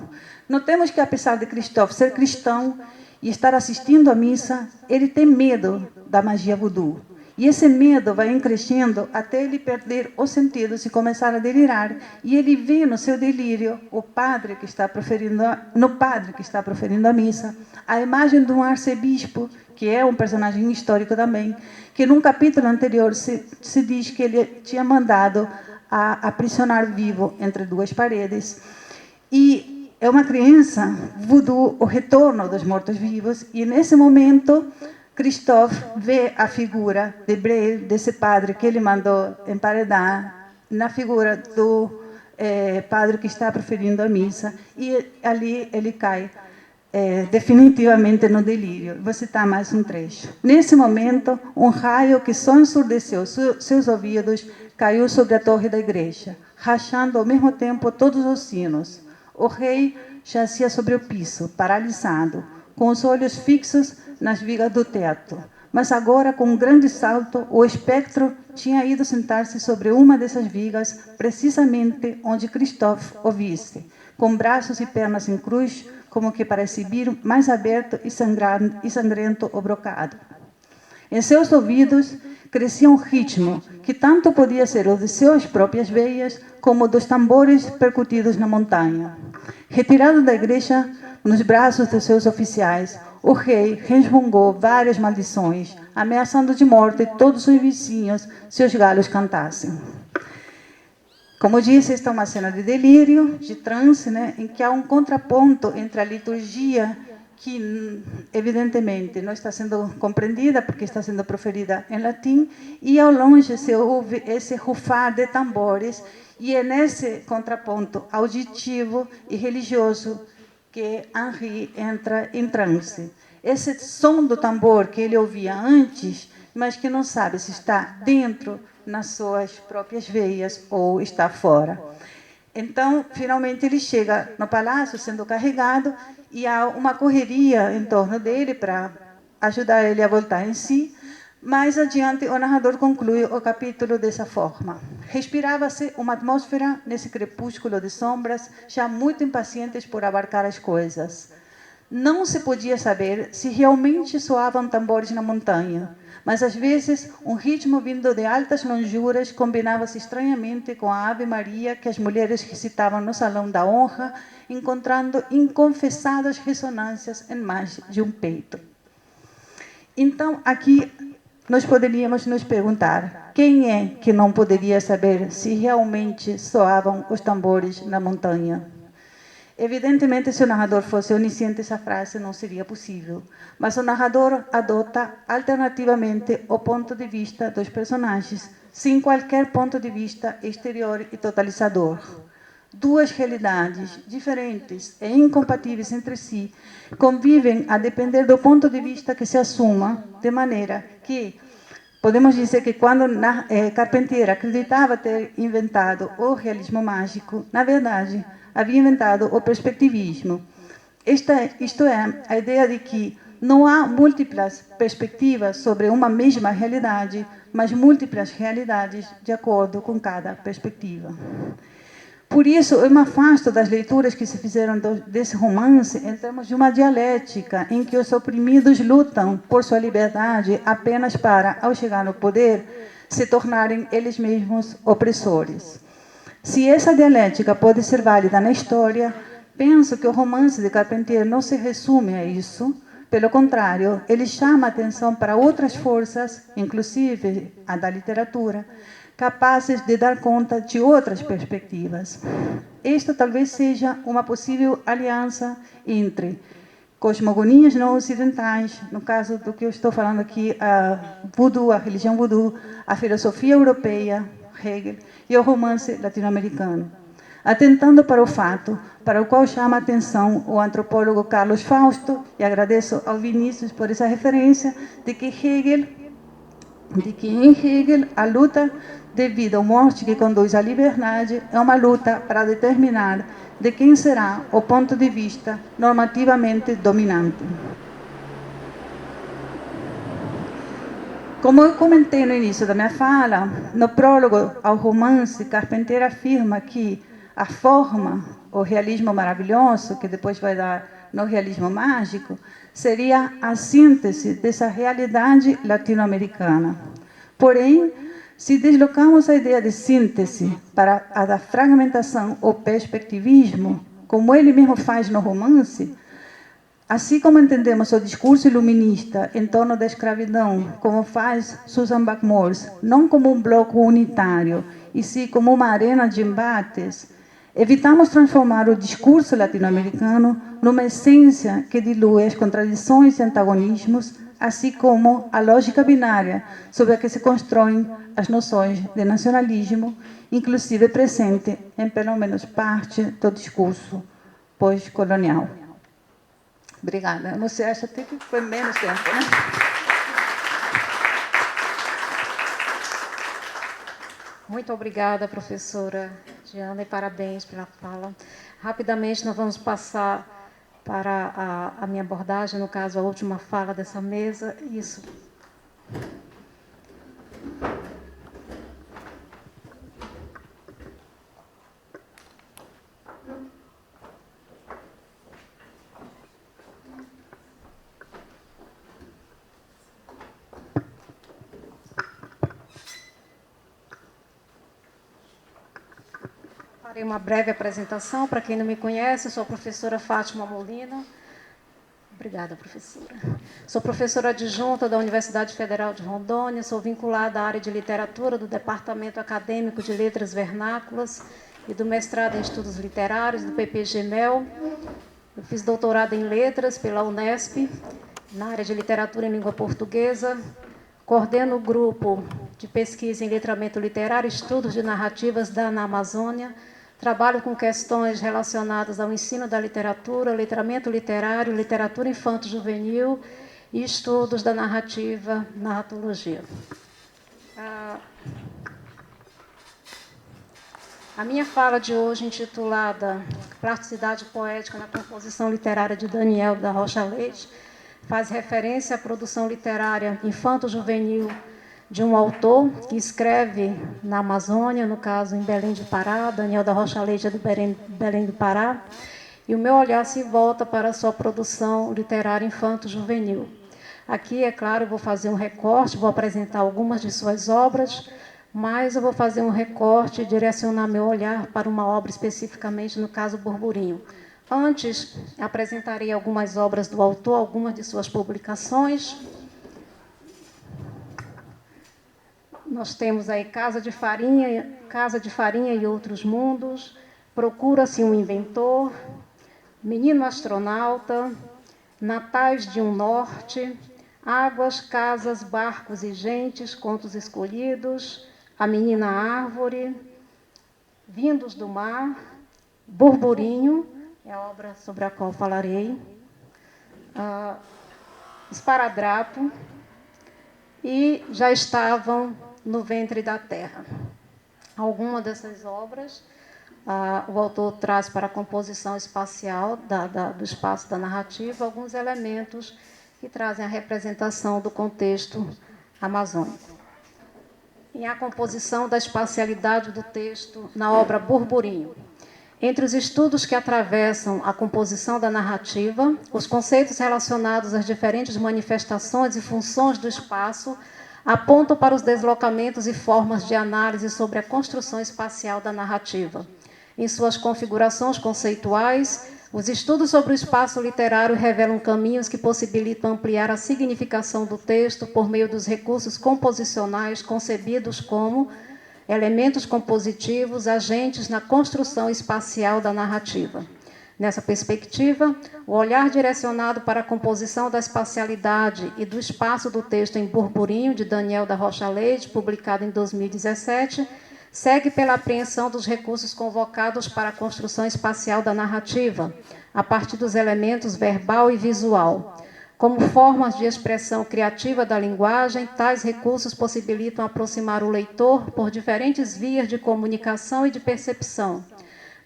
Notemos que, apesar de Christophe ser cristão e estar assistindo à missa, ele tem medo da magia voodoo. E esse medo vai crescendo até ele perder os sentidos e começar a delirar. E ele vê no seu delírio no padre que está proferindo a missa, a imagem de um arcebispo, que é um personagem histórico também, que num capítulo anterior se diz que ele tinha mandado a aprisionar vivo entre duas paredes. E é uma criança voodoo, o retorno dos mortos-vivos, e nesse momento Christophe vê a figura de Brel, desse padre que ele mandou emparedar, na figura do padre que está proferindo a missa, e ali ele cai definitivamente no delírio. Vou citar mais um trecho. Nesse momento, um raio que só ensurdeceu seus ouvidos caiu sobre a torre da igreja, rachando ao mesmo tempo todos os sinos. O rei jazia sobre o piso, paralisado, com os olhos fixos nas vigas do teto. Mas agora, com um grande salto, o espectro tinha ido sentar-se sobre uma dessas vigas, precisamente onde Christophe o visse, com braços e pernas em cruz, como que para exibir mais aberto e sangrento o brocado. Em seus ouvidos crescia um ritmo que tanto podia ser o de suas próprias veias como dos tambores percutidos na montanha. Retirado da igreja, nos braços de seus oficiais, o rei resmungou várias maldições, ameaçando de morte todos os vizinhos se os galos cantassem. Como disse, esta é uma cena de delírio, de transe, né, em que há um contraponto entre a liturgia, que evidentemente não está sendo compreendida porque está sendo proferida em latim, e ao longe se ouve esse rufar de tambores, e é nesse contraponto auditivo e religioso que Henri entra em transe. Esse som do tambor que ele ouvia antes, mas que não sabe se está dentro nas suas próprias veias ou está fora. Então, finalmente, ele chega no palácio sendo carregado e há uma correria em torno dele para ajudar ele a voltar em si. Mais adiante, o narrador conclui o capítulo dessa forma. Respirava-se uma atmosfera nesse crepúsculo de sombras, já muito impacientes por abarcar as coisas. Não se podia saber se realmente soavam tambores na montanha, mas às vezes um ritmo vindo de altas lonjuras combinava-se estranhamente com a Ave Maria que as mulheres recitavam no Salão da Honra, encontrando inconfessadas ressonâncias em mais de um peito. Então, aqui nós poderíamos nos perguntar: quem é que não poderia saber se realmente soavam os tambores na montanha? Evidentemente, se o narrador fosse onisciente, essa frase não seria possível. Mas o narrador adota alternativamente o ponto de vista dos personagens, sem qualquer ponto de vista exterior e totalizador. Duas realidades diferentes e incompatíveis entre si convivem a depender do ponto de vista que se assuma, de maneira que podemos dizer que quando Carpentier acreditava ter inventado o realismo mágico, na verdade, havia inventado o perspectivismo. Isto é, a ideia de que não há múltiplas perspectivas sobre uma mesma realidade, mas múltiplas realidades de acordo com cada perspectiva. Por isso, eu me afasto das leituras que se fizeram desse romance em termos de uma dialética em que os oprimidos lutam por sua liberdade apenas para, ao chegar no poder, se tornarem eles mesmos opressores. Se essa dialética pode ser válida na história, penso que o romance de Carpentier não se resume a isso. Pelo contrário, ele chama a atenção para outras forças, inclusive a da literatura, capazes de dar conta de outras perspectivas. Esta talvez seja uma possível aliança entre cosmogonias não ocidentais, no caso do que eu estou falando aqui, a voodoo, a religião voodoo, a filosofia europeia, Hegel, e o romance latino-americano, atentando para o fato para o qual chama a atenção o antropólogo Carlos Fausto, e agradeço ao Vinícius por essa referência, de que em Hegel a luta de vida ou morte que conduz à liberdade é uma luta para determinar de quem será o ponto de vista normativamente dominante. Como eu comentei no início da minha fala, no prólogo ao romance, Carpentier afirma que a forma, o realismo maravilhoso, que depois vai dar no realismo mágico, seria a síntese dessa realidade latino-americana. Porém, se deslocamos a ideia de síntese para a da fragmentação ou perspectivismo, como ele mesmo faz no romance, assim como entendemos o discurso iluminista em torno da escravidão, como faz Susan Buck-Morss, não como um bloco unitário, e sim como uma arena de embates, evitamos transformar o discurso latino-americano numa essência que dilui as contradições e antagonismos, assim como a lógica binária sobre a que se constroem as noções de nacionalismo, inclusive presente em pelo menos parte do discurso pós-colonial. Obrigada. Não sei, acho até que foi menos tempo, né? Muito obrigada, professora Diana, e parabéns pela fala. Rapidamente, nós vamos passar para a minha abordagem, no caso, a última fala dessa mesa. Isso. Farei uma breve apresentação. Para quem não me conhece, eu sou a professora Fátima Molina. Obrigada, professora. Sou professora adjunta da Universidade Federal de Rondônia, sou vinculada à área de literatura do Departamento Acadêmico de Letras Vernáculas e do mestrado em Estudos Literários do PPG-MEL. Eu fiz doutorado em Letras pela Unesp, na área de Literatura em Língua Portuguesa. Coordeno o grupo de pesquisa em letramento literário, estudos de narrativas na Amazônia. Trabalho com questões relacionadas ao ensino da literatura, letramento literário, literatura infanto-juvenil e estudos da narrativa, narratologia. A minha fala de hoje, intitulada Plasticidade Poética na Composição Literária de Daniel da Rocha Leite, faz referência à produção literária infanto-juvenil de um autor que escreve na Amazônia, no caso em Belém do Pará. Daniel da Rocha Leite é do Belém do Pará, e o meu olhar se volta para a sua produção literária infanto-juvenil. Aqui, é claro, eu vou fazer um recorte, vou apresentar algumas de suas obras, mas eu vou fazer um recorte e direcionar meu olhar para uma obra especificamente, no caso, Burburinho. Antes, apresentarei algumas obras do autor, algumas de suas publicações. Nós temos aí Casa de Farinha e Outros Mundos, Procura-se um Inventor, Menino Astronauta, Natais de um Norte, Águas, Casas, Barcos e Gentes, Contos Escolhidos, A Menina Árvore, Vindos do Mar, Burburinho, é a obra sobre a qual falarei, Esparadrapo, e Já Estavam no Ventre da Terra. Alguma dessas obras, o autor traz para a composição espacial do espaço da narrativa alguns elementos que trazem a representação do contexto amazônico. Em A Composição da Espacialidade do Texto, na obra Burburinho. Entre os estudos que atravessam a composição da narrativa, os conceitos relacionados às diferentes manifestações e funções do espaço apontam para os deslocamentos e formas de análise sobre a construção espacial da narrativa. Em suas configurações conceituais, os estudos sobre o espaço literário revelam caminhos que possibilitam ampliar a significação do texto por meio dos recursos composicionais concebidos como elementos compositivos, agentes na construção espacial da narrativa. Nessa perspectiva, o olhar direcionado para a composição da espacialidade e do espaço do texto em Burburinho, de Daniel da Rocha Leite, publicado em 2017, segue pela apreensão dos recursos convocados para a construção espacial da narrativa, a partir dos elementos verbal e visual. Como formas de expressão criativa da linguagem, tais recursos possibilitam aproximar o leitor por diferentes vias de comunicação e de percepção.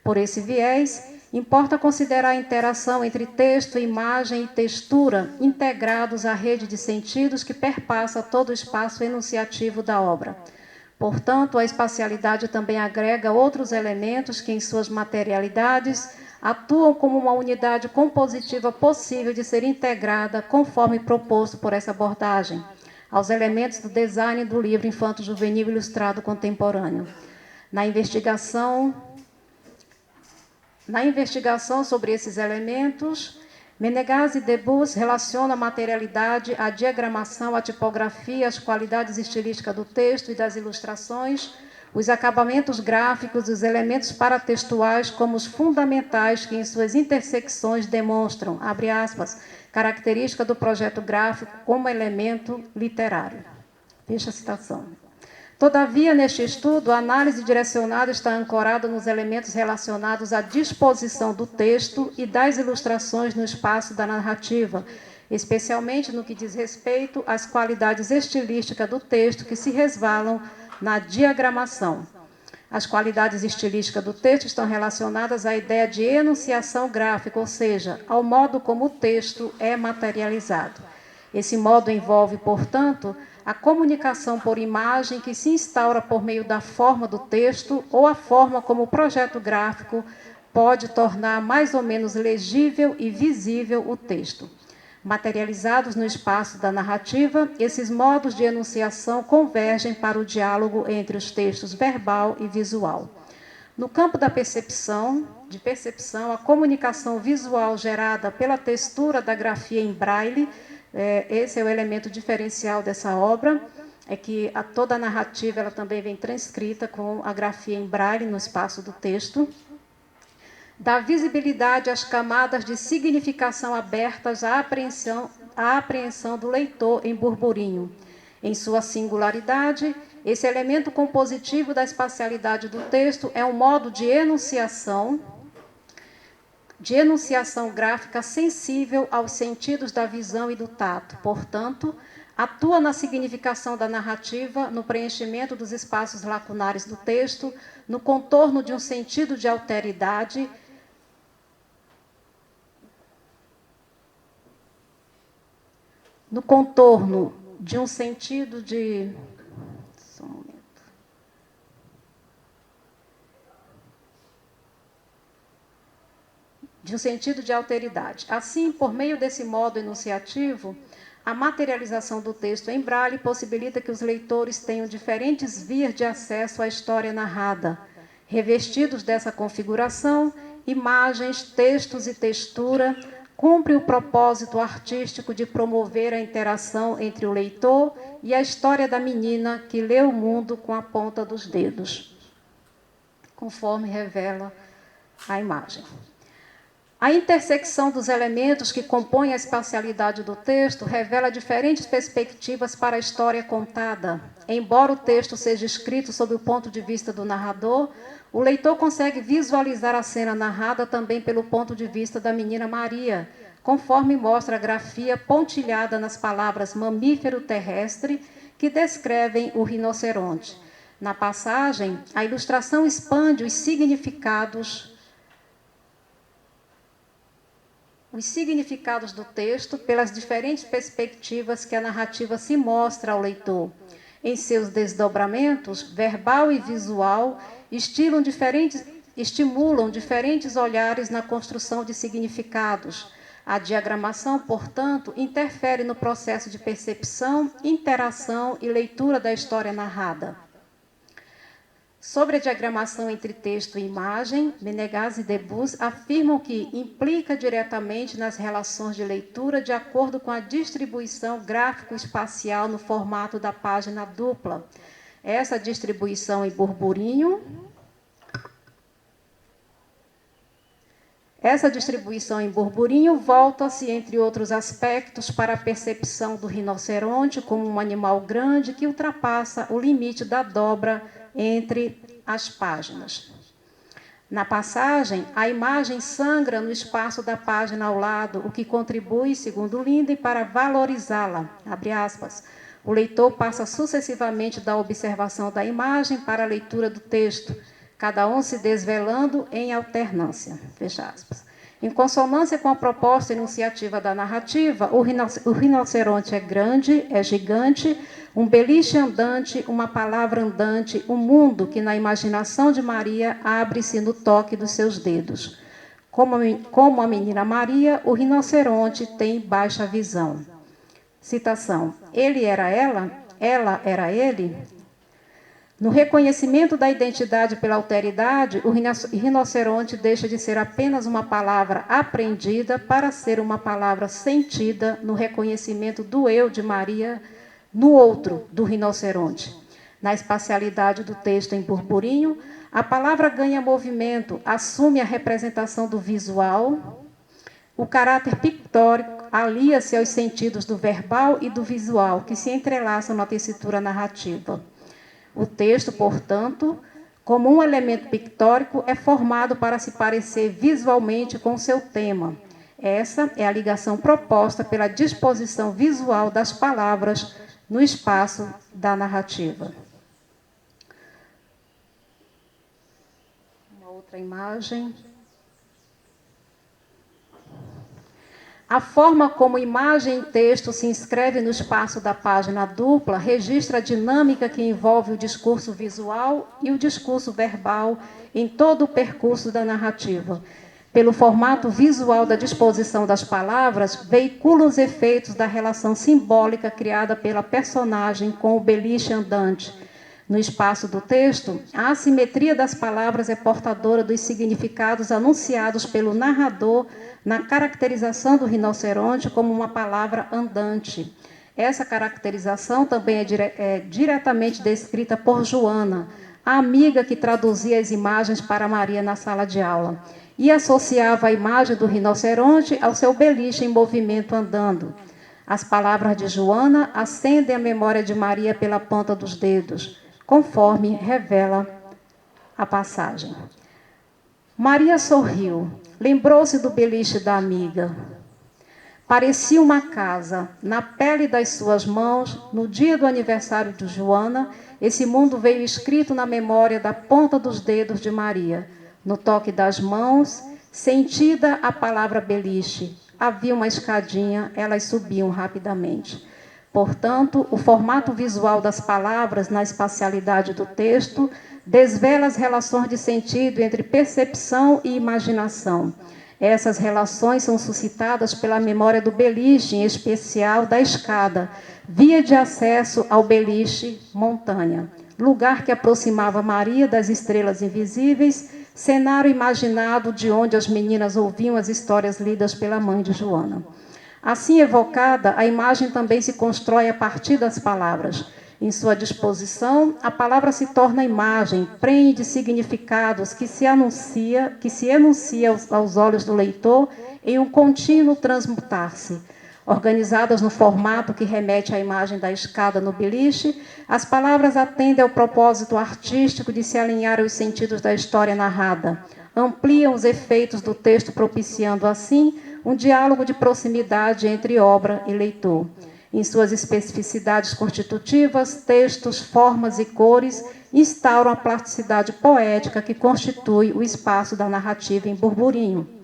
Por esse viés, importa considerar a interação entre texto, imagem e textura, integrados à rede de sentidos que perpassa todo o espaço enunciativo da obra. Portanto, a espacialidade também agrega outros elementos que, em suas materialidades, atuam como uma unidade compositiva possível de ser integrada, conforme proposto por essa abordagem, aos elementos do design do livro infanto-juvenil ilustrado contemporâneo. Na investigação sobre esses elementos, Menegas e Debus relacionam a materialidade, a diagramação, a tipografia, as qualidades estilísticas do texto e das ilustrações, os acabamentos gráficos e os elementos paratextuais como os fundamentais que, em suas intersecções, demonstram, abre aspas, característica do projeto gráfico como elemento literário. Fecha a citação. Todavia, neste estudo, a análise direcionada está ancorada nos elementos relacionados à disposição do texto e das ilustrações no espaço da narrativa, especialmente no que diz respeito às qualidades estilísticas do texto que se resvalam na diagramação. As qualidades estilísticas do texto estão relacionadas à ideia de enunciação gráfica, ou seja, ao modo como o texto é materializado. Esse modo envolve, portanto, a comunicação por imagem que se instaura por meio da forma do texto ou a forma como o projeto gráfico pode tornar mais ou menos legível e visível o texto. Materializados no espaço da narrativa, esses modos de enunciação convergem para o diálogo entre os textos verbal e visual. No campo da percepção, a comunicação visual gerada pela textura da grafia em braille, esse é o elemento diferencial dessa obra, é que toda a narrativa ela também vem transcrita com a grafia em braille no espaço do texto. Dá visibilidade às camadas de significação abertas à apreensão do leitor em Burburinho. Em sua singularidade, esse elemento compositivo da espacialidade do texto é um modo de enunciação gráfica sensível aos sentidos da visão e do tato. Portanto, atua na significação da narrativa, no preenchimento dos espaços lacunares do texto, no contorno de um sentido de alteridade, no contorno de um sentido de... Só um momento. De um sentido de alteridade. Assim, por meio desse modo enunciativo, a materialização do texto em braille possibilita que os leitores tenham diferentes vias de acesso à história narrada. Revestidos dessa configuração, imagens, textos e textura cumpre o propósito artístico de promover a interação entre o leitor e a história da menina que lê o mundo com a ponta dos dedos, conforme revela a imagem. A intersecção dos elementos que compõem a espacialidade do texto revela diferentes perspectivas para a história contada. Embora o texto seja escrito sob o ponto de vista do narrador, o leitor consegue visualizar a cena narrada também pelo ponto de vista da menina Maria, conforme mostra a grafia pontilhada nas palavras mamífero terrestre que descrevem o rinoceronte. Na passagem, a ilustração expande os significados do texto pelas diferentes perspectivas que a narrativa se mostra ao leitor. Em seus desdobramentos, verbal e visual, estimulam diferentes olhares na construção de significados. A diagramação, portanto, interfere no processo de percepção, interação e leitura da história narrada. Sobre a diagramação entre texto e imagem, Menegas e Debus afirmam que implica diretamente nas relações de leitura de acordo com a distribuição gráfico-espacial no formato da página dupla. Essa distribuição em burburinho volta-se, entre outros aspectos, para a percepção do rinoceronte como um animal grande que ultrapassa o limite da dobra entre as páginas. Na passagem, a imagem sangra no espaço da página ao lado, o que contribui, segundo Linden, para valorizá-la. Abre aspas. O leitor passa sucessivamente da observação da imagem para a leitura do texto, cada um se desvelando em alternância. Fecha aspas. Em consonância com a proposta enunciativa da narrativa, o rinoceronte é grande, é gigante, um beliche andante, uma palavra andante, um mundo que, na imaginação de Maria, abre-se no toque dos seus dedos. Como a menina Maria, o rinoceronte tem baixa visão. Citação. Ele era ela? Ela era ele? No reconhecimento da identidade pela alteridade, o rinoceronte deixa de ser apenas uma palavra aprendida para ser uma palavra sentida no reconhecimento do eu de Maria no outro do rinoceronte. Na espacialidade do texto em burburinho, a palavra ganha movimento, assume a representação do visual, o caráter pictórico alia-se aos sentidos do verbal e do visual, que se entrelaçam na tessitura narrativa. O texto, portanto, como um elemento pictórico, é formado para se parecer visualmente com seu tema. Essa é a ligação proposta pela disposição visual das palavras no espaço da narrativa. Uma outra imagem. A forma como imagem e texto se inscreve no espaço da página dupla registra a dinâmica que envolve o discurso visual e o discurso verbal em todo o percurso da narrativa. Pelo formato visual da disposição das palavras, veiculam os efeitos da relação simbólica criada pela personagem com o beliche andante. No espaço do texto, a assimetria das palavras é portadora dos significados anunciados pelo narrador na caracterização do rinoceronte como uma palavra andante. Essa caracterização também é diretamente descrita por Joana, a amiga que traduzia as imagens para Maria na sala de aula, e associava a imagem do rinoceronte ao seu beliche em movimento andando. As palavras de Joana acendem a memória de Maria pela ponta dos dedos, conforme revela a passagem. Maria sorriu, lembrou-se do beliche da amiga. Parecia uma casa, na pele das suas mãos, no dia do aniversário de Joana, esse mundo veio escrito na memória da ponta dos dedos de Maria. No toque das mãos, sentida a palavra beliche. Havia uma escadinha, elas subiam rapidamente. Portanto, o formato visual das palavras na espacialidade do texto desvela as relações de sentido entre percepção e imaginação. Essas relações são suscitadas pela memória do beliche, em especial da escada, via de acesso ao beliche montanha, lugar que aproximava Maria das estrelas invisíveis, cenário imaginado de onde as meninas ouviam as histórias lidas pela mãe de Joana. Assim evocada, a imagem também se constrói a partir das palavras. Em sua disposição, a palavra se torna imagem, prenhe de significados que se enuncia aos olhos do leitor em um contínuo transmutar-se. Organizadas no formato que remete à imagem da escada no beliche, as palavras atendem ao propósito artístico de se alinhar aos sentidos da história narrada, ampliam os efeitos do texto, propiciando assim um diálogo de proximidade entre obra e leitor. Em suas especificidades constitutivas, textos, formas e cores instauram a plasticidade poética que constitui o espaço da narrativa em Burburinho.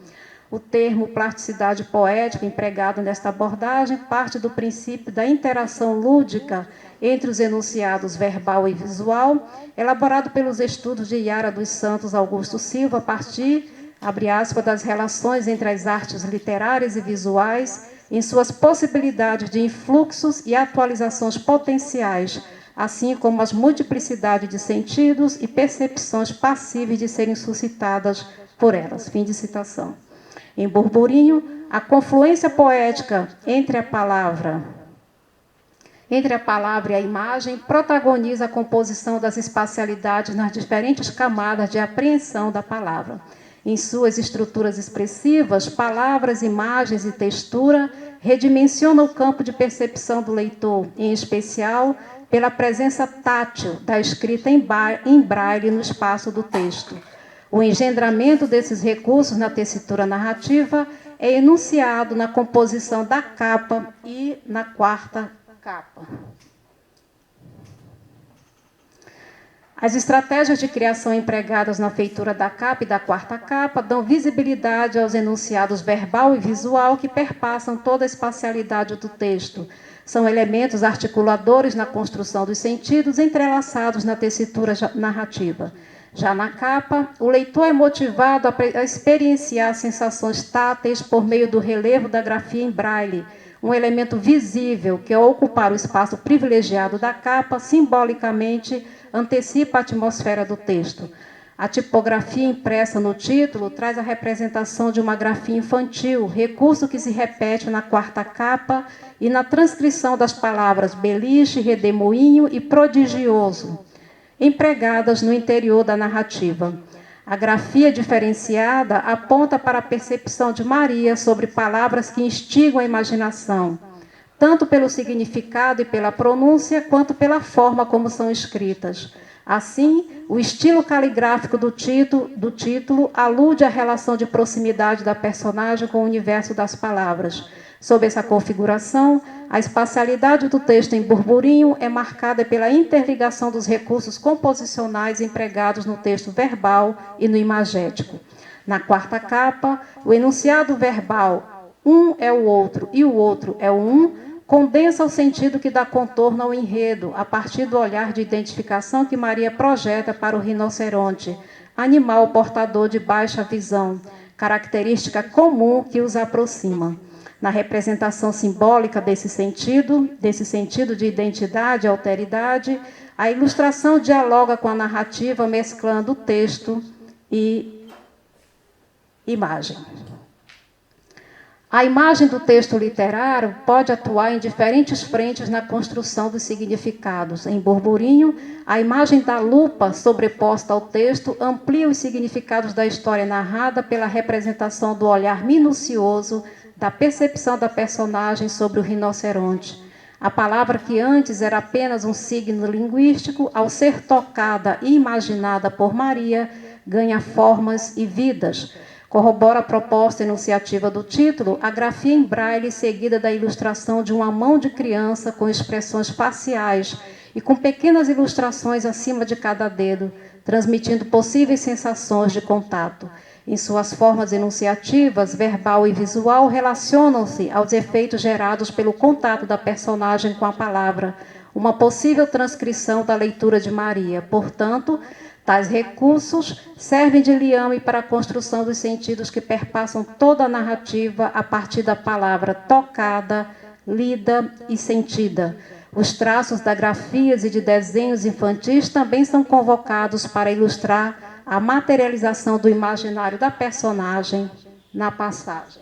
O termo plasticidade poética, empregado nesta abordagem, parte do princípio da interação lúdica entre os enunciados verbal e visual, elaborado pelos estudos de Yara dos Santos Augusto Silva, a partir, abre aspas, das relações entre as artes literárias e visuais, em suas possibilidades de influxos e atualizações potenciais, assim como as multiplicidades de sentidos e percepções passíveis de serem suscitadas por elas. Fim de citação. Em Burburinho, a confluência poética entre a palavra e a imagem protagoniza a composição das espacialidades nas diferentes camadas de apreensão da palavra. Em suas estruturas expressivas, palavras, imagens e textura redimensionam o campo de percepção do leitor, em especial pela presença tátil da escrita em braille no espaço do texto. O engendramento desses recursos na tessitura narrativa é enunciado na composição da capa e na quarta capa. As estratégias de criação empregadas na feitura da capa e da quarta capa dão visibilidade aos enunciados verbal e visual que perpassam toda a espacialidade do texto. São elementos articuladores na construção dos sentidos entrelaçados na tessitura narrativa. Já na capa, o leitor é motivado a experienciar sensações táteis por meio do relevo da grafia em braille, um elemento visível que, ao ocupar o espaço privilegiado da capa, simbolicamente antecipa a atmosfera do texto. A tipografia impressa no título traz a representação de uma grafia infantil, recurso que se repete na quarta capa e na transcrição das palavras beliche, redemoinho e prodigioso, empregadas no interior da narrativa. A grafia diferenciada aponta para a percepção de Maria sobre palavras que instigam a imaginação, tanto pelo significado e pela pronúncia, quanto pela forma como são escritas. Assim, o estilo caligráfico do título alude à relação de proximidade da personagem com o universo das palavras. Sob essa configuração, a espacialidade do texto em Burburinho é marcada pela interligação dos recursos composicionais empregados no texto verbal e no imagético. Na quarta capa, o enunciado verbal, um é o outro e o outro é o um, condensa o sentido que dá contorno ao enredo, a partir do olhar de identificação que Maria projeta para o rinoceronte, animal portador de baixa visão, característica comum que os aproxima. Na representação simbólica desse sentido de identidade e alteridade, a ilustração dialoga com a narrativa, mesclando texto e imagem. A imagem do texto literário pode atuar em diferentes frentes na construção dos significados. Em Burburinho, a imagem da lupa sobreposta ao texto amplia os significados da história narrada pela representação do olhar minucioso da percepção da personagem sobre o rinoceronte. A palavra que antes era apenas um signo linguístico, ao ser tocada e imaginada por Maria, ganha formas e vidas. Corrobora a proposta enunciativa do título, a grafia em braille seguida da ilustração de uma mão de criança com expressões faciais e com pequenas ilustrações acima de cada dedo, transmitindo possíveis sensações de contato. Em suas formas enunciativas, verbal e visual, relacionam-se aos efeitos gerados pelo contato da personagem com a palavra, uma possível transcrição da leitura de Maria. Portanto, tais recursos servem de liame para a construção dos sentidos que perpassam toda a narrativa a partir da palavra tocada, lida e sentida. Os traços da grafias e de desenhos infantis também são convocados para ilustrar a materialização do imaginário da personagem na passagem.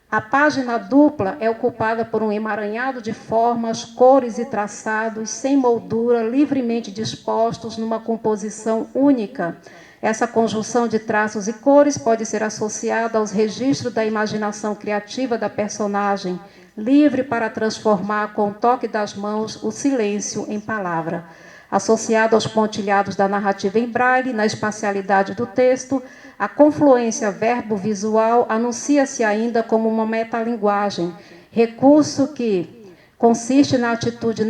A página dupla é ocupada por um emaranhado de formas, cores e traçados, sem moldura, livremente dispostos numa composição única. Essa conjunção de traços e cores pode ser associada aos registros da imaginação criativa da personagem, livre para transformar com o toque das mãos o silêncio em palavra. Associado aos pontilhados da narrativa em braille, na espacialidade do texto, a confluência verbo-visual anuncia-se ainda como uma metalinguagem, recurso que consiste na atitude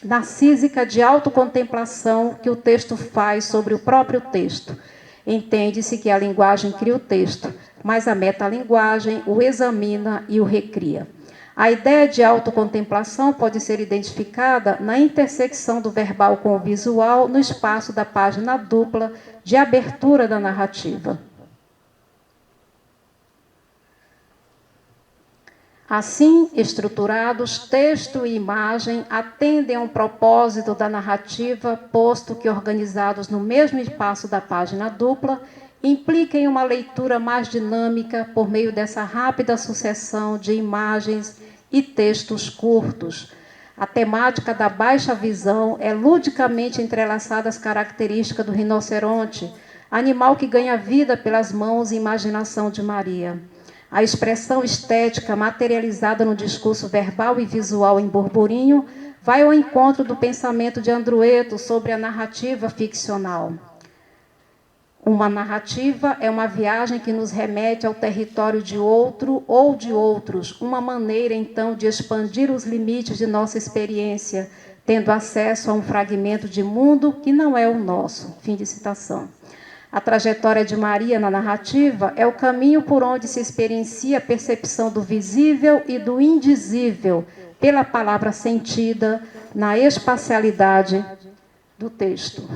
narcísica de autocontemplação que o texto faz sobre o próprio texto. Entende-se que a linguagem cria o texto, mas a metalinguagem o examina e o recria. A ideia de autocontemplação pode ser identificada na intersecção do verbal com o visual no espaço da página dupla de abertura da narrativa. Assim, estruturados, texto e imagem atendem a um propósito da narrativa, posto que organizados no mesmo espaço da página dupla, impliquem uma leitura mais dinâmica por meio dessa rápida sucessão de imagens e textos curtos. A temática da baixa visão é ludicamente entrelaçada às características do rinoceronte, animal que ganha vida pelas mãos e imaginação de Maria. A expressão estética materializada no discurso verbal e visual em Burburinho vai ao encontro do pensamento de Andrueto sobre a narrativa ficcional. Uma narrativa é uma viagem que nos remete ao território de outro ou de outros, uma maneira, então, de expandir os limites de nossa experiência, tendo acesso a um fragmento de mundo que não é o nosso. Fim de citação. A trajetória de Maria na narrativa é o caminho por onde se experiencia a percepção do visível e do indizível, pela palavra sentida, na espacialidade do texto.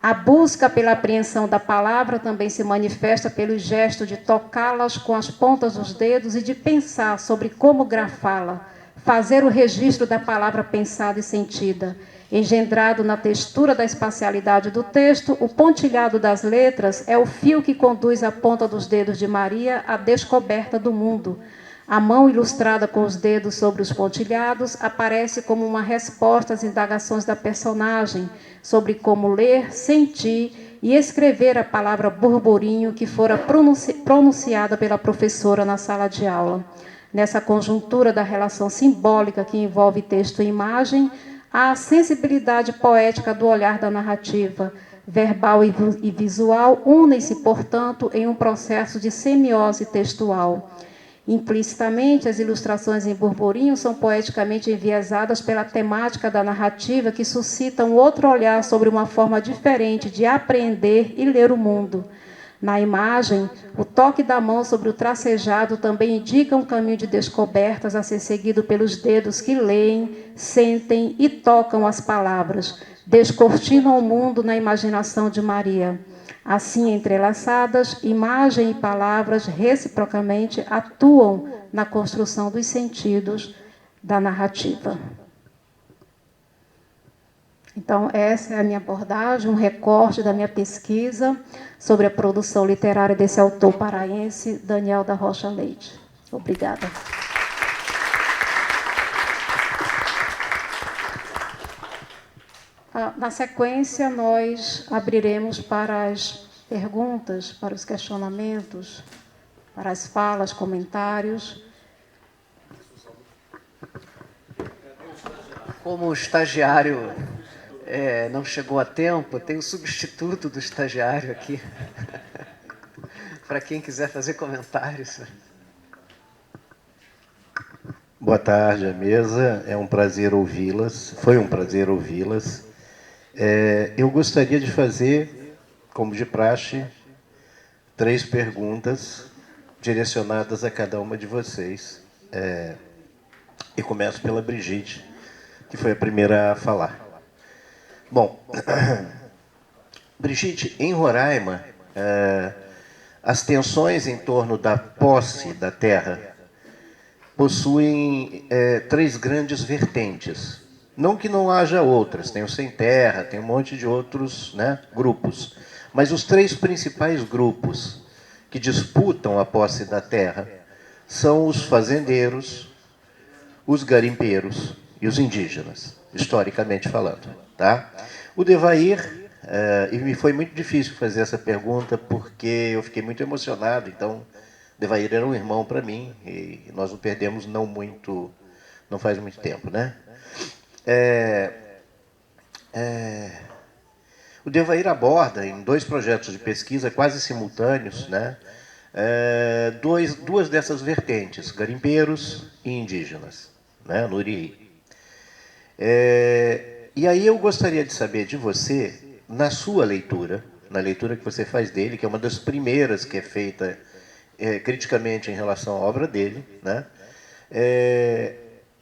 A busca pela apreensão da palavra também se manifesta pelo gesto de tocá-las com as pontas dos dedos e de pensar sobre como grafá-la, fazer o registro da palavra pensada e sentida. Engendrado na textura da espacialidade do texto, o pontilhado das letras é o fio que conduz a ponta dos dedos de Maria à descoberta do mundo. A mão ilustrada com os dedos sobre os pontilhados aparece como uma resposta às indagações da personagem sobre como ler, sentir e escrever a palavra burburinho que fora pronunciada pela professora na sala de aula. Nessa conjuntura da relação simbólica que envolve texto e imagem, há a sensibilidade poética do olhar da narrativa. Verbal e visual unem-se, portanto, em um processo de semiose textual. Implicitamente, as ilustrações em Burburinho são poeticamente enviesadas pela temática da narrativa que suscita um outro olhar sobre uma forma diferente de apreender e ler o mundo. Na imagem, o toque da mão sobre o tracejado também indica um caminho de descobertas a ser seguido pelos dedos que leem, sentem e tocam as palavras, descortinam o mundo na imaginação de Maria. Assim, entrelaçadas, imagem e palavras reciprocamente atuam na construção dos sentidos da narrativa. Então, essa é a minha abordagem, um recorte da minha pesquisa sobre a produção literária desse autor paraense, Daniel da Rocha Leite. Obrigada. Na sequência, nós abriremos para as perguntas, para os questionamentos, para as falas, comentários. Como o estagiário não chegou a tempo, tem o substituto do estagiário aqui, para quem quiser fazer comentários. Boa tarde à mesa, é um prazer ouvi-las, foi um prazer ouvi-las. Eu gostaria de fazer, como de praxe, 3 perguntas direcionadas a cada uma de vocês. E começo pela Brigitte, que foi a primeira a falar. Bom, Brigitte, em Roraima, as tensões em torno da posse da terra possuem três grandes vertentes. Não que não haja outras, tem o sem terra, tem um monte de outros, né, grupos. Mas os três principais grupos que disputam a posse da terra são os fazendeiros, os garimpeiros e os indígenas, historicamente falando. Tá? O Devair, e me foi muito difícil fazer essa pergunta, porque eu fiquei muito emocionado. Então, Devair era um irmão para mim, e nós o perdemos não faz muito tempo. Né? O Devair aborda, em 2 projetos de pesquisa quase simultâneos, né, duas dessas vertentes, garimpeiros e indígenas, né, no Uriri. E aí eu gostaria de saber de você, na sua leitura, na leitura que você faz dele, que é uma das primeiras que é feita criticamente em relação à obra dele, né,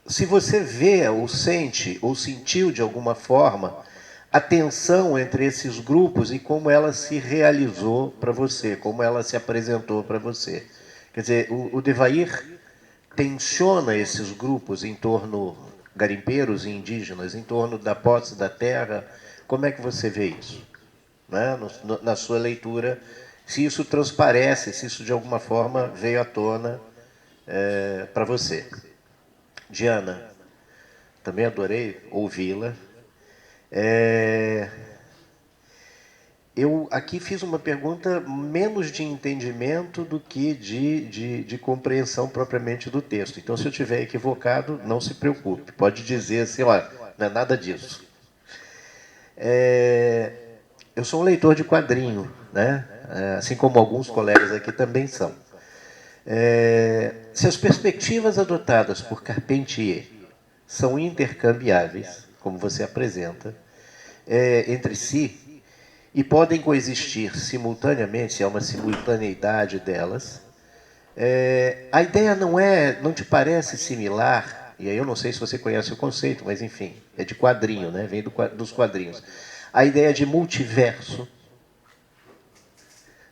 se você vê, ou sente, ou sentiu de alguma forma a tensão entre esses grupos e como ela se realizou para você, como ela se apresentou para você. Quer dizer, o Devair tensiona esses grupos em torno, garimpeiros e indígenas, em torno da posse da terra. Como é que você vê isso? Né? Na sua leitura, se isso transparece, se isso de alguma forma veio à tona para você. Diana, também adorei ouvi-la. Eu aqui fiz uma pergunta menos de entendimento do que de compreensão propriamente do texto. Então, se eu estiver equivocado, não se preocupe. Pode dizer assim, olha, não é nada disso. Eu sou um leitor de quadrinho, né? Assim como alguns colegas aqui também são. Se as perspectivas adotadas por Carpentier são intercambiáveis, como você apresenta, entre si, e podem coexistir simultaneamente, se há uma simultaneidade delas, a ideia não te parece similar, e aí eu não sei se você conhece o conceito, mas enfim, é de quadrinho, né? Vem dos quadrinhos. A ideia de multiverso,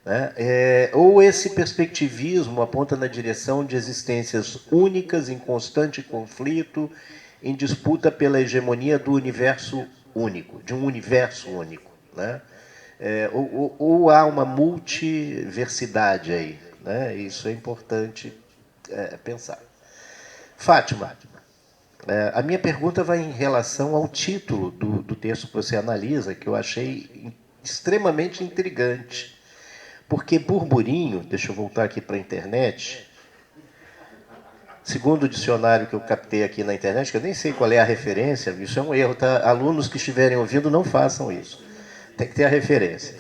né? Ou esse perspectivismo aponta na direção de existências únicas, em constante conflito, em disputa pela hegemonia do universo único, de um universo único, né? Ou há uma multiversidade aí, né? Isso é importante pensar. Fátima, a minha pergunta vai em relação ao título do texto que você analisa, que eu achei extremamente intrigante, porque burburinho, deixa eu voltar aqui para a internet, segundo o dicionário que eu captei aqui na internet, que eu nem sei qual é a referência, isso é um erro, tá? Alunos que estiverem ouvindo, não façam isso. Tem que ter a referência.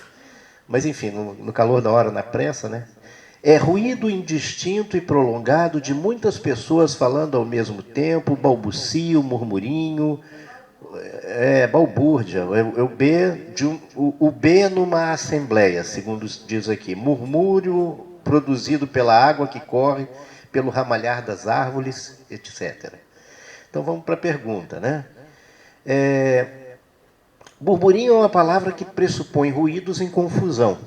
Mas, enfim, no calor da hora, na pressa, né? É ruído indistinto e prolongado de muitas pessoas falando ao mesmo tempo, balbucio, murmurinho, balbúrdia, o B numa assembleia, segundo diz aqui, murmúrio produzido pela água que corre pelo ramalhar das árvores, etc. Então vamos para a pergunta, né? Burburinho é uma palavra que pressupõe ruídos em confusão,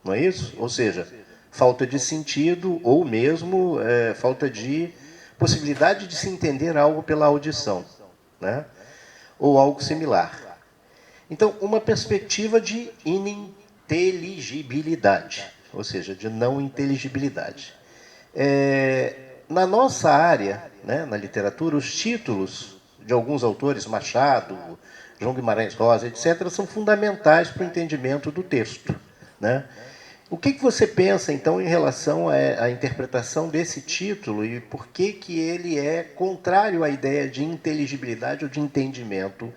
não é isso? Ou seja, falta de sentido ou mesmo falta de possibilidade de se entender algo pela audição, né? Ou algo similar. Então, uma perspectiva de ininteligibilidade, ou seja, de não inteligibilidade. Na nossa área, né, na literatura, os títulos de alguns autores, Machado, João Guimarães Rosa, etc., são fundamentais para o entendimento do texto, né? O que você pensa, então, em relação à interpretação desse título e por que ele é contrário à ideia de inteligibilidade ou de entendimento?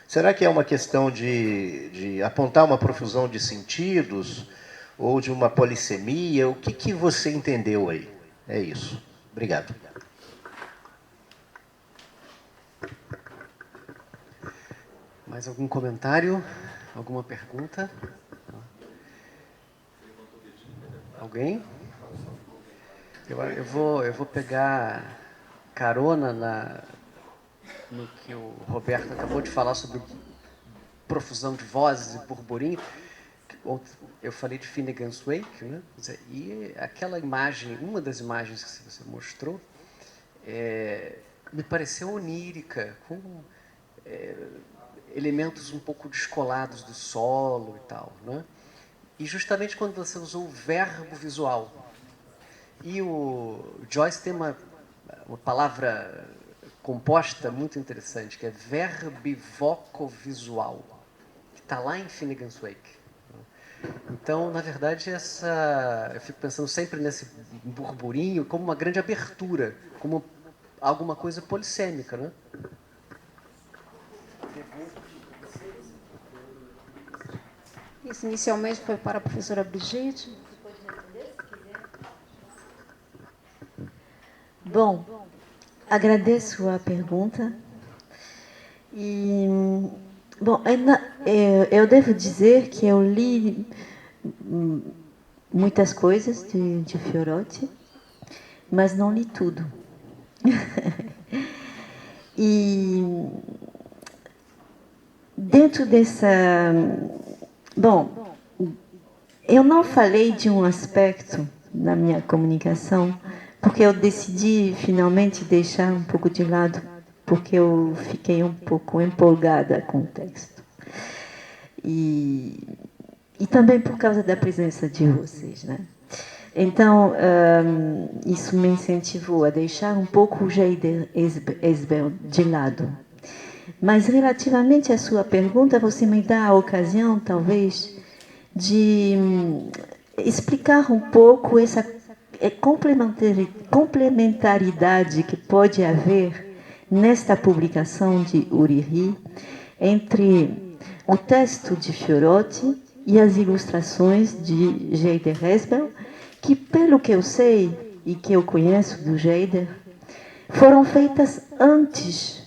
Será que é uma questão de apontar uma profusão de sentidos ou de uma polissemia? O que você entendeu aí? É isso. Obrigado. Mais algum comentário? Alguma pergunta? Alguém? Eu vou pegar carona no que o Roberto acabou de falar sobre profusão de vozes e burburinho. eu falei de Finnegan's Wake, né? E aquela imagem, uma das imagens que você mostrou, me pareceu onírica, com elementos um pouco descolados do solo e tal, né? E justamente quando você usou o verbo visual. E o Joyce tem uma palavra composta muito interessante, que é verbivocovisual, que está lá em Finnegan's Wake. Então, na verdade, eu fico pensando sempre nesse burburinho como uma grande abertura, como alguma coisa polissêmica, né? Isso inicialmente foi para a professora Brigitte. Bom, agradeço a pergunta. E, bom, eu devo dizer que eu li muitas coisas de Fiorotti, mas não li tudo. E dentro dessa... Bom, eu não falei de um aspecto na minha comunicação, porque eu decidi finalmente deixar um pouco de lado, porque eu fiquei um pouco empolgada com o texto. E também por causa da presença de vocês, né? Então, isso me incentivou a deixar um pouco o Heider Esbel de lado. Mas, relativamente à sua pergunta, você me dá a ocasião, talvez, de explicar um pouco essa complementaridade que pode haver nesta publicação de Uriri entre o texto de Fiorotti e as ilustrações de Heider Esbel, que, pelo que eu sei e que eu conheço do Heider, foram feitas antes.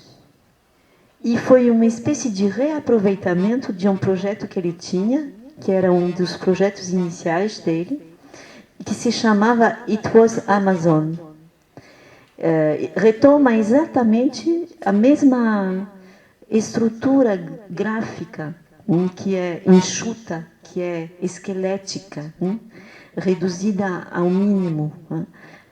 E foi uma espécie de reaproveitamento de um projeto que ele tinha, que era um dos projetos iniciais dele, que se chamava It Was Amazon. Retoma exatamente a mesma estrutura gráfica, que é enxuta, que é esquelética, reduzida ao mínimo,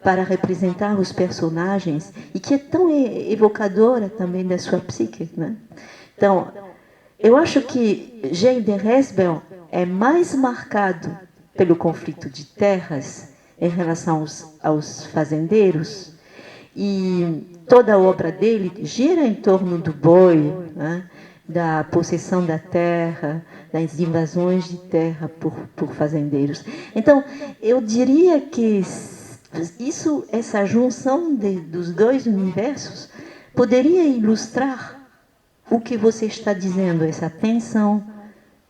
para representar os personagens, e que é tão evocadora também da sua psique, né? Então, eu acho que Heider Esbel é mais marcado pelo conflito de terras em relação aos fazendeiros, e toda a obra dele gira em torno do boi, né? Da possessão da terra, das invasões de terra por fazendeiros. Então, eu diria que essa junção dos dois universos poderia ilustrar o que você está dizendo, essa tensão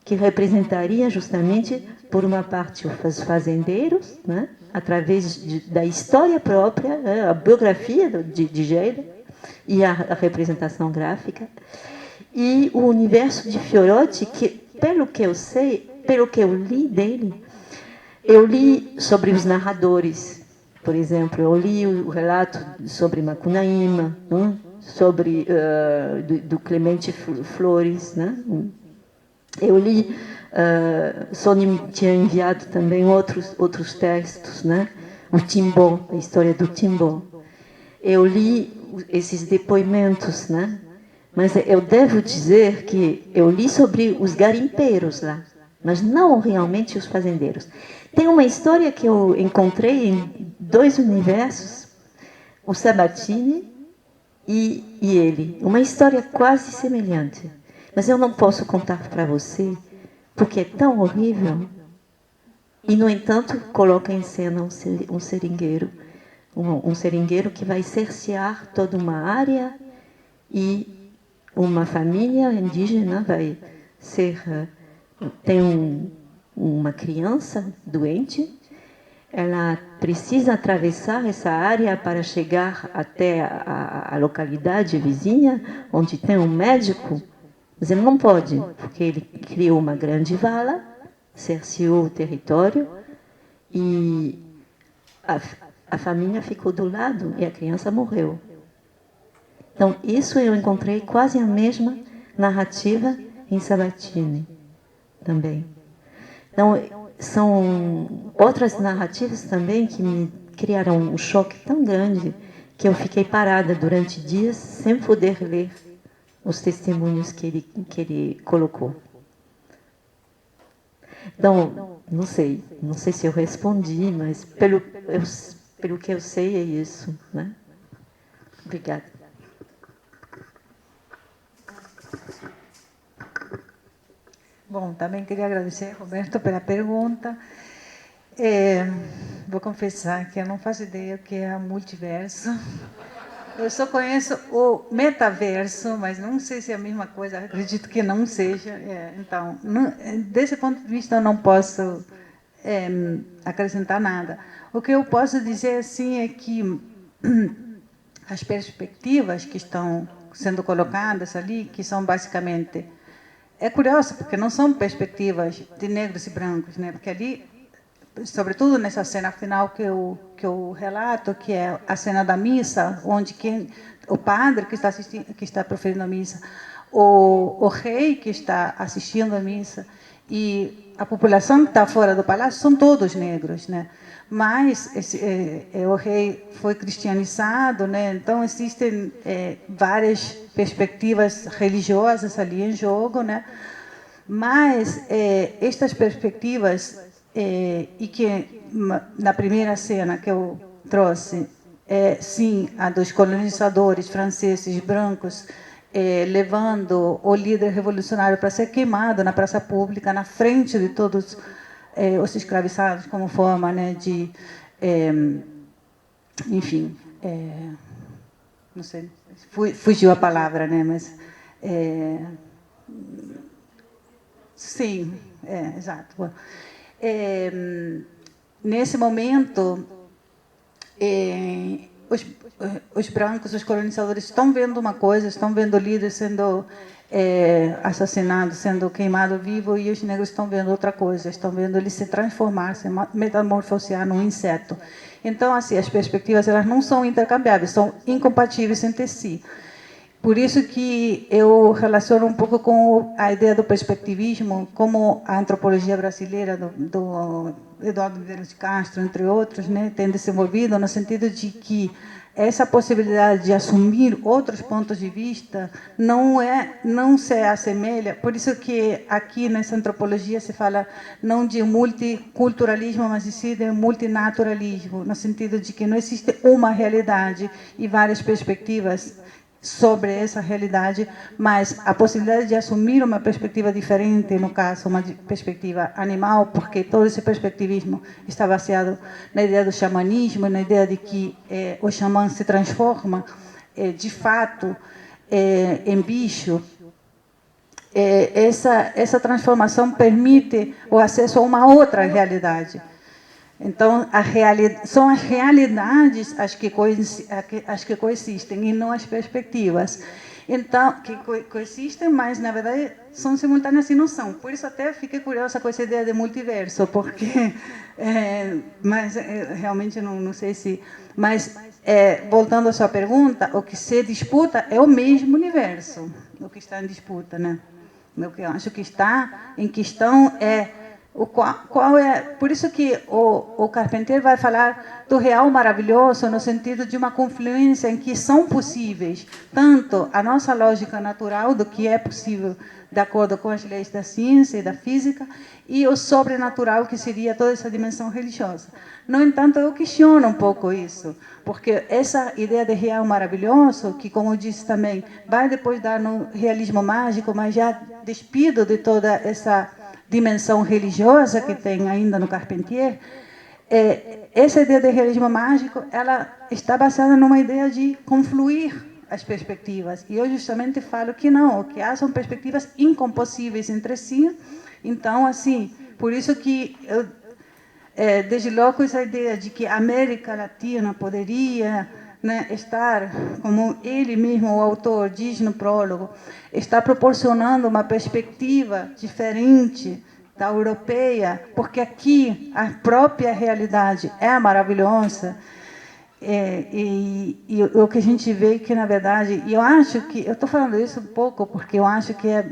que representaria justamente, por uma parte, os fazendeiros, né, através da história própria, a biografia de Heider e a representação gráfica, e o universo de Fiorotti, que, pelo que eu sei, pelo que eu li dele, eu li sobre os narradores. Por exemplo, eu li o relato sobre Macunaíma, sobre do Clemente Flores, né? Eu li, Sônia tinha enviado também outros textos, né? O Timbó, a história do Timbó. Eu li esses depoimentos, né? Mas eu devo dizer que eu li sobre os garimpeiros lá, mas não realmente os fazendeiros. Tem uma história que eu encontrei em dois universos, o Sabatini e ele. Uma história quase semelhante. Mas eu não posso contar para você, porque é tão horrível. E, no entanto, coloca em cena um seringueiro. Um seringueiro que vai cercear toda uma área, e uma família indígena vai tem uma criança doente, ela precisa atravessar essa área para chegar até a localidade vizinha, onde tem um médico, mas ele não pode, porque ele criou uma grande vala, cerceou o território, e a família ficou do lado e a criança morreu. Então, isso eu encontrei quase a mesma narrativa em Sabatini também. Então, são outras narrativas também que me criaram um choque tão grande que eu fiquei parada durante dias sem poder ler os testemunhos que ele colocou. Então, não sei se eu respondi, mas pelo que eu sei é isso, né? Obrigada. Bom, também queria agradecer, Roberto, pela pergunta. Vou confessar que eu não faço ideia o que é multiverso. Eu só conheço o metaverso, mas não sei se é a mesma coisa, acredito que não seja. Então, desse ponto de vista, eu não posso acrescentar nada. O que eu posso dizer, assim, é que as perspectivas que estão sendo colocadas ali, que são basicamente... É curioso, porque não são perspectivas de negros e brancos, né? Porque ali, sobretudo nessa cena final que eu relato, que é a cena da missa, onde o padre que está assistindo, que está proferindo a missa, o rei que está assistindo a missa e a população que está fora do palácio são todos negros, né? Mas o rei foi cristianizado, né? Então existem várias perspectivas religiosas ali em jogo, né? Mas estas perspectivas e que na primeira cena que eu trouxe, sim, a dos colonizadores franceses brancos levando o líder revolucionário para ser queimado na praça pública, na frente de todos os escravizados, como forma, né, de, enfim, não sei, fugiu a palavra, né, mas sim, exato. Nesse momento, os brancos, os colonizadores, estão vendo uma coisa, estão vendo o líder sendo assassinado, sendo queimado vivo, e os negros estão vendo outra coisa, estão vendo ele se transformar, se metamorfosear num inseto. Então, assim, as perspectivas elas não são intercambiáveis, são incompatíveis entre si. Por isso que eu relaciono um pouco com a ideia do perspectivismo, como a antropologia brasileira do Eduardo Viveiros de Castro, entre outros, né, tem desenvolvido, no sentido de que essa possibilidade de assumir outros pontos de vista não se assemelha. Por isso que aqui nessa antropologia se fala não de multiculturalismo, mas sim de multinaturalismo, no sentido de que não existe uma realidade e várias perspectivas sobre essa realidade, mas a possibilidade de assumir uma perspectiva diferente, no caso, uma perspectiva animal, porque todo esse perspectivismo está baseado na ideia do xamanismo, na ideia de que o xamã se transforma, de fato, em bicho. Essa transformação permite o acesso a uma outra realidade. Então, são as realidades as que coexistem e não as perspectivas. Então, que coexistem, mas, na verdade, são simultâneas e não são. Por isso, até fiquei curiosa com essa ideia de multiverso, porque... mas, realmente, não sei se... Mas, voltando à sua pergunta, o que se disputa é o mesmo universo, o que está em disputa, né? O que eu acho que está em questão qual é, por isso que o Carpentier vai falar do real maravilhoso no sentido de uma confluência em que são possíveis tanto a nossa lógica natural do que é possível de acordo com as leis da ciência e da física e o sobrenatural que seria toda essa dimensão religiosa. No entanto, eu questiono um pouco isso, porque essa ideia de real maravilhoso, que, como eu disse também, vai depois dar no realismo mágico, mas já despido de toda essa dimensão religiosa que tem ainda no Carpentier, essa ideia de realismo mágico ela está baseada numa ideia de confluir as perspectivas. E eu justamente falo que não, que há são perspectivas incompossíveis entre si. Então, assim, por isso que eu desloco essa ideia de que a América Latina poderia, né, estar, como ele mesmo, o autor, diz no prólogo, está proporcionando uma perspectiva diferente da europeia, porque aqui a própria realidade é maravilhosa. E o que a gente vê que, na verdade, e eu acho que, eu estou falando isso um pouco porque eu acho que é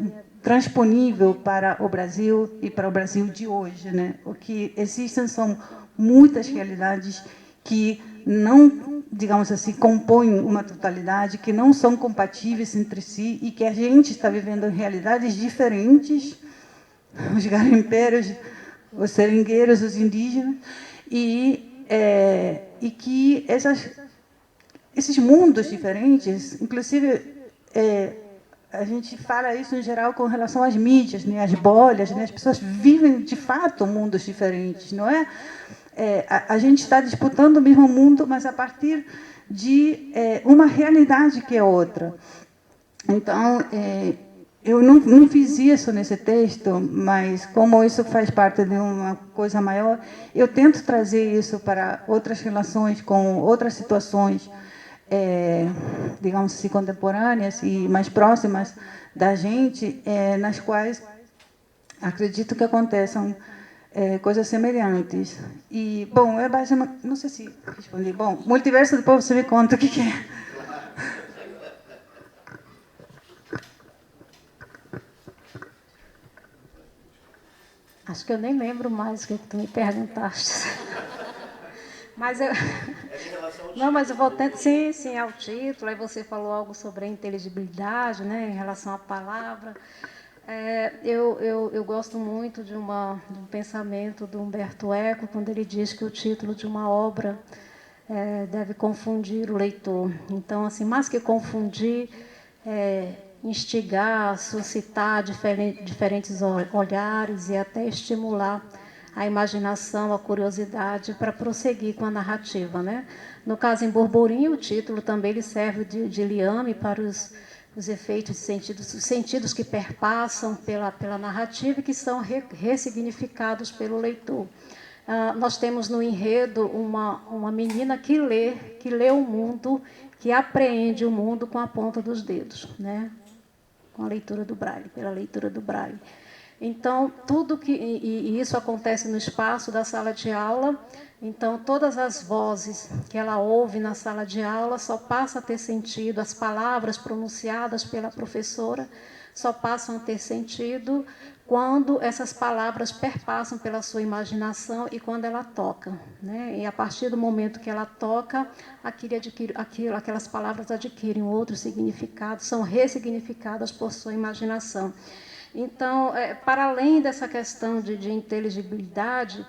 transponível para o Brasil e para o Brasil de hoje, né? O que existem são muitas realidades que não, digamos assim, compõem uma totalidade, que não são compatíveis entre si e que a gente está vivendo em realidades diferentes, os garimpeiros, os seringueiros, os indígenas, e que esses mundos diferentes, inclusive, a gente fala isso em geral com relação às mídias, né, às bolhas, né, as pessoas vivem de fato mundos diferentes, não é? A gente está disputando o mesmo mundo, mas a partir de uma realidade que é outra. Então, eu não fiz isso nesse texto, mas como isso faz parte de uma coisa maior, eu tento trazer isso para outras relações com outras situações, digamos assim, contemporâneas e mais próximas da gente, nas quais acredito que aconteçam coisas semelhantes. E, bom, não sei se respondi. Bom, multiverso, depois você me conta o que é. Acho que eu nem lembro mais o que tu me perguntaste. Mas eu... Não, mas eu vou tentar... Sim, ao título. Aí você falou algo sobre a inteligibilidade, né, em relação à palavra. Eu gosto muito de um pensamento do Humberto Eco, quando ele diz que o título de uma obra deve confundir o leitor. Então, assim, mais que confundir, instigar, suscitar diferentes olhares e até estimular a imaginação, a curiosidade para prosseguir com a narrativa, né? No caso, em Burburinho, o título também ele serve de liame para os efeitos os sentidos que perpassam pela narrativa e que são ressignificados pelo leitor. Nós temos no enredo uma menina que lê o mundo, que apreende o mundo com a ponta dos dedos, né? Com a leitura do Braille, pela leitura do Braille. Então, e isso acontece no espaço da sala de aula. Então, todas as vozes que ela ouve na sala de aula só passam a ter sentido, as palavras pronunciadas pela professora só passam a ter sentido quando essas palavras perpassam pela sua imaginação e quando ela toca, né? E a partir do momento que ela toca, aquelas palavras adquirem outro significado, são ressignificadas por sua imaginação. Então, para além dessa questão de inteligibilidade,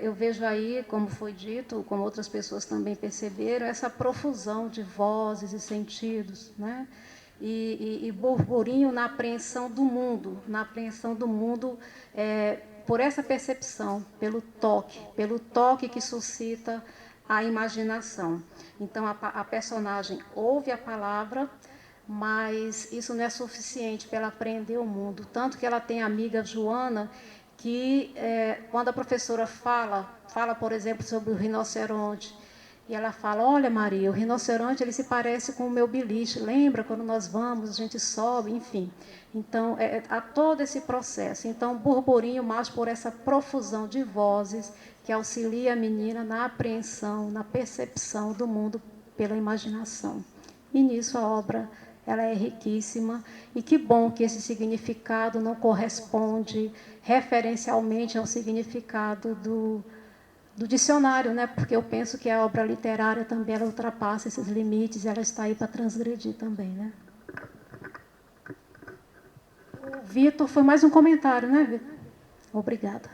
eu vejo aí, como foi dito, como outras pessoas também perceberam, essa profusão de vozes e sentidos, né? E Burburinho na apreensão do mundo, por essa percepção, pelo toque que suscita a imaginação. Então, a personagem ouve a palavra, mas isso não é suficiente para ela aprender o mundo. Tanto que ela tem a amiga Joana, que, quando a professora fala, por exemplo, sobre o rinoceronte, e ela fala, olha, Maria, o rinoceronte ele se parece com o meu beliche, lembra quando nós vamos, a gente sobe, enfim. Então, há todo esse processo. Então, Burburinho, mais por essa profusão de vozes que auxilia a menina na apreensão, na percepção do mundo pela imaginação. E nisso a obra ela é riquíssima, e que bom que esse significado não corresponde referencialmente ao significado do dicionário, né? Porque eu penso que a obra literária também ela ultrapassa esses limites, ela está aí para transgredir também, né? O Vitor, foi mais um comentário, né, Vitor? Obrigada.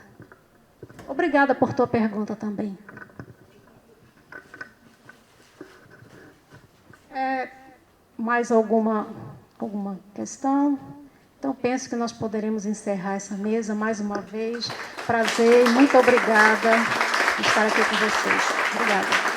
Obrigada por tua pergunta também. Mais alguma questão? Então, penso que nós poderemos encerrar essa mesa mais uma vez. Prazer, muito obrigada por estar aqui com vocês. Obrigada.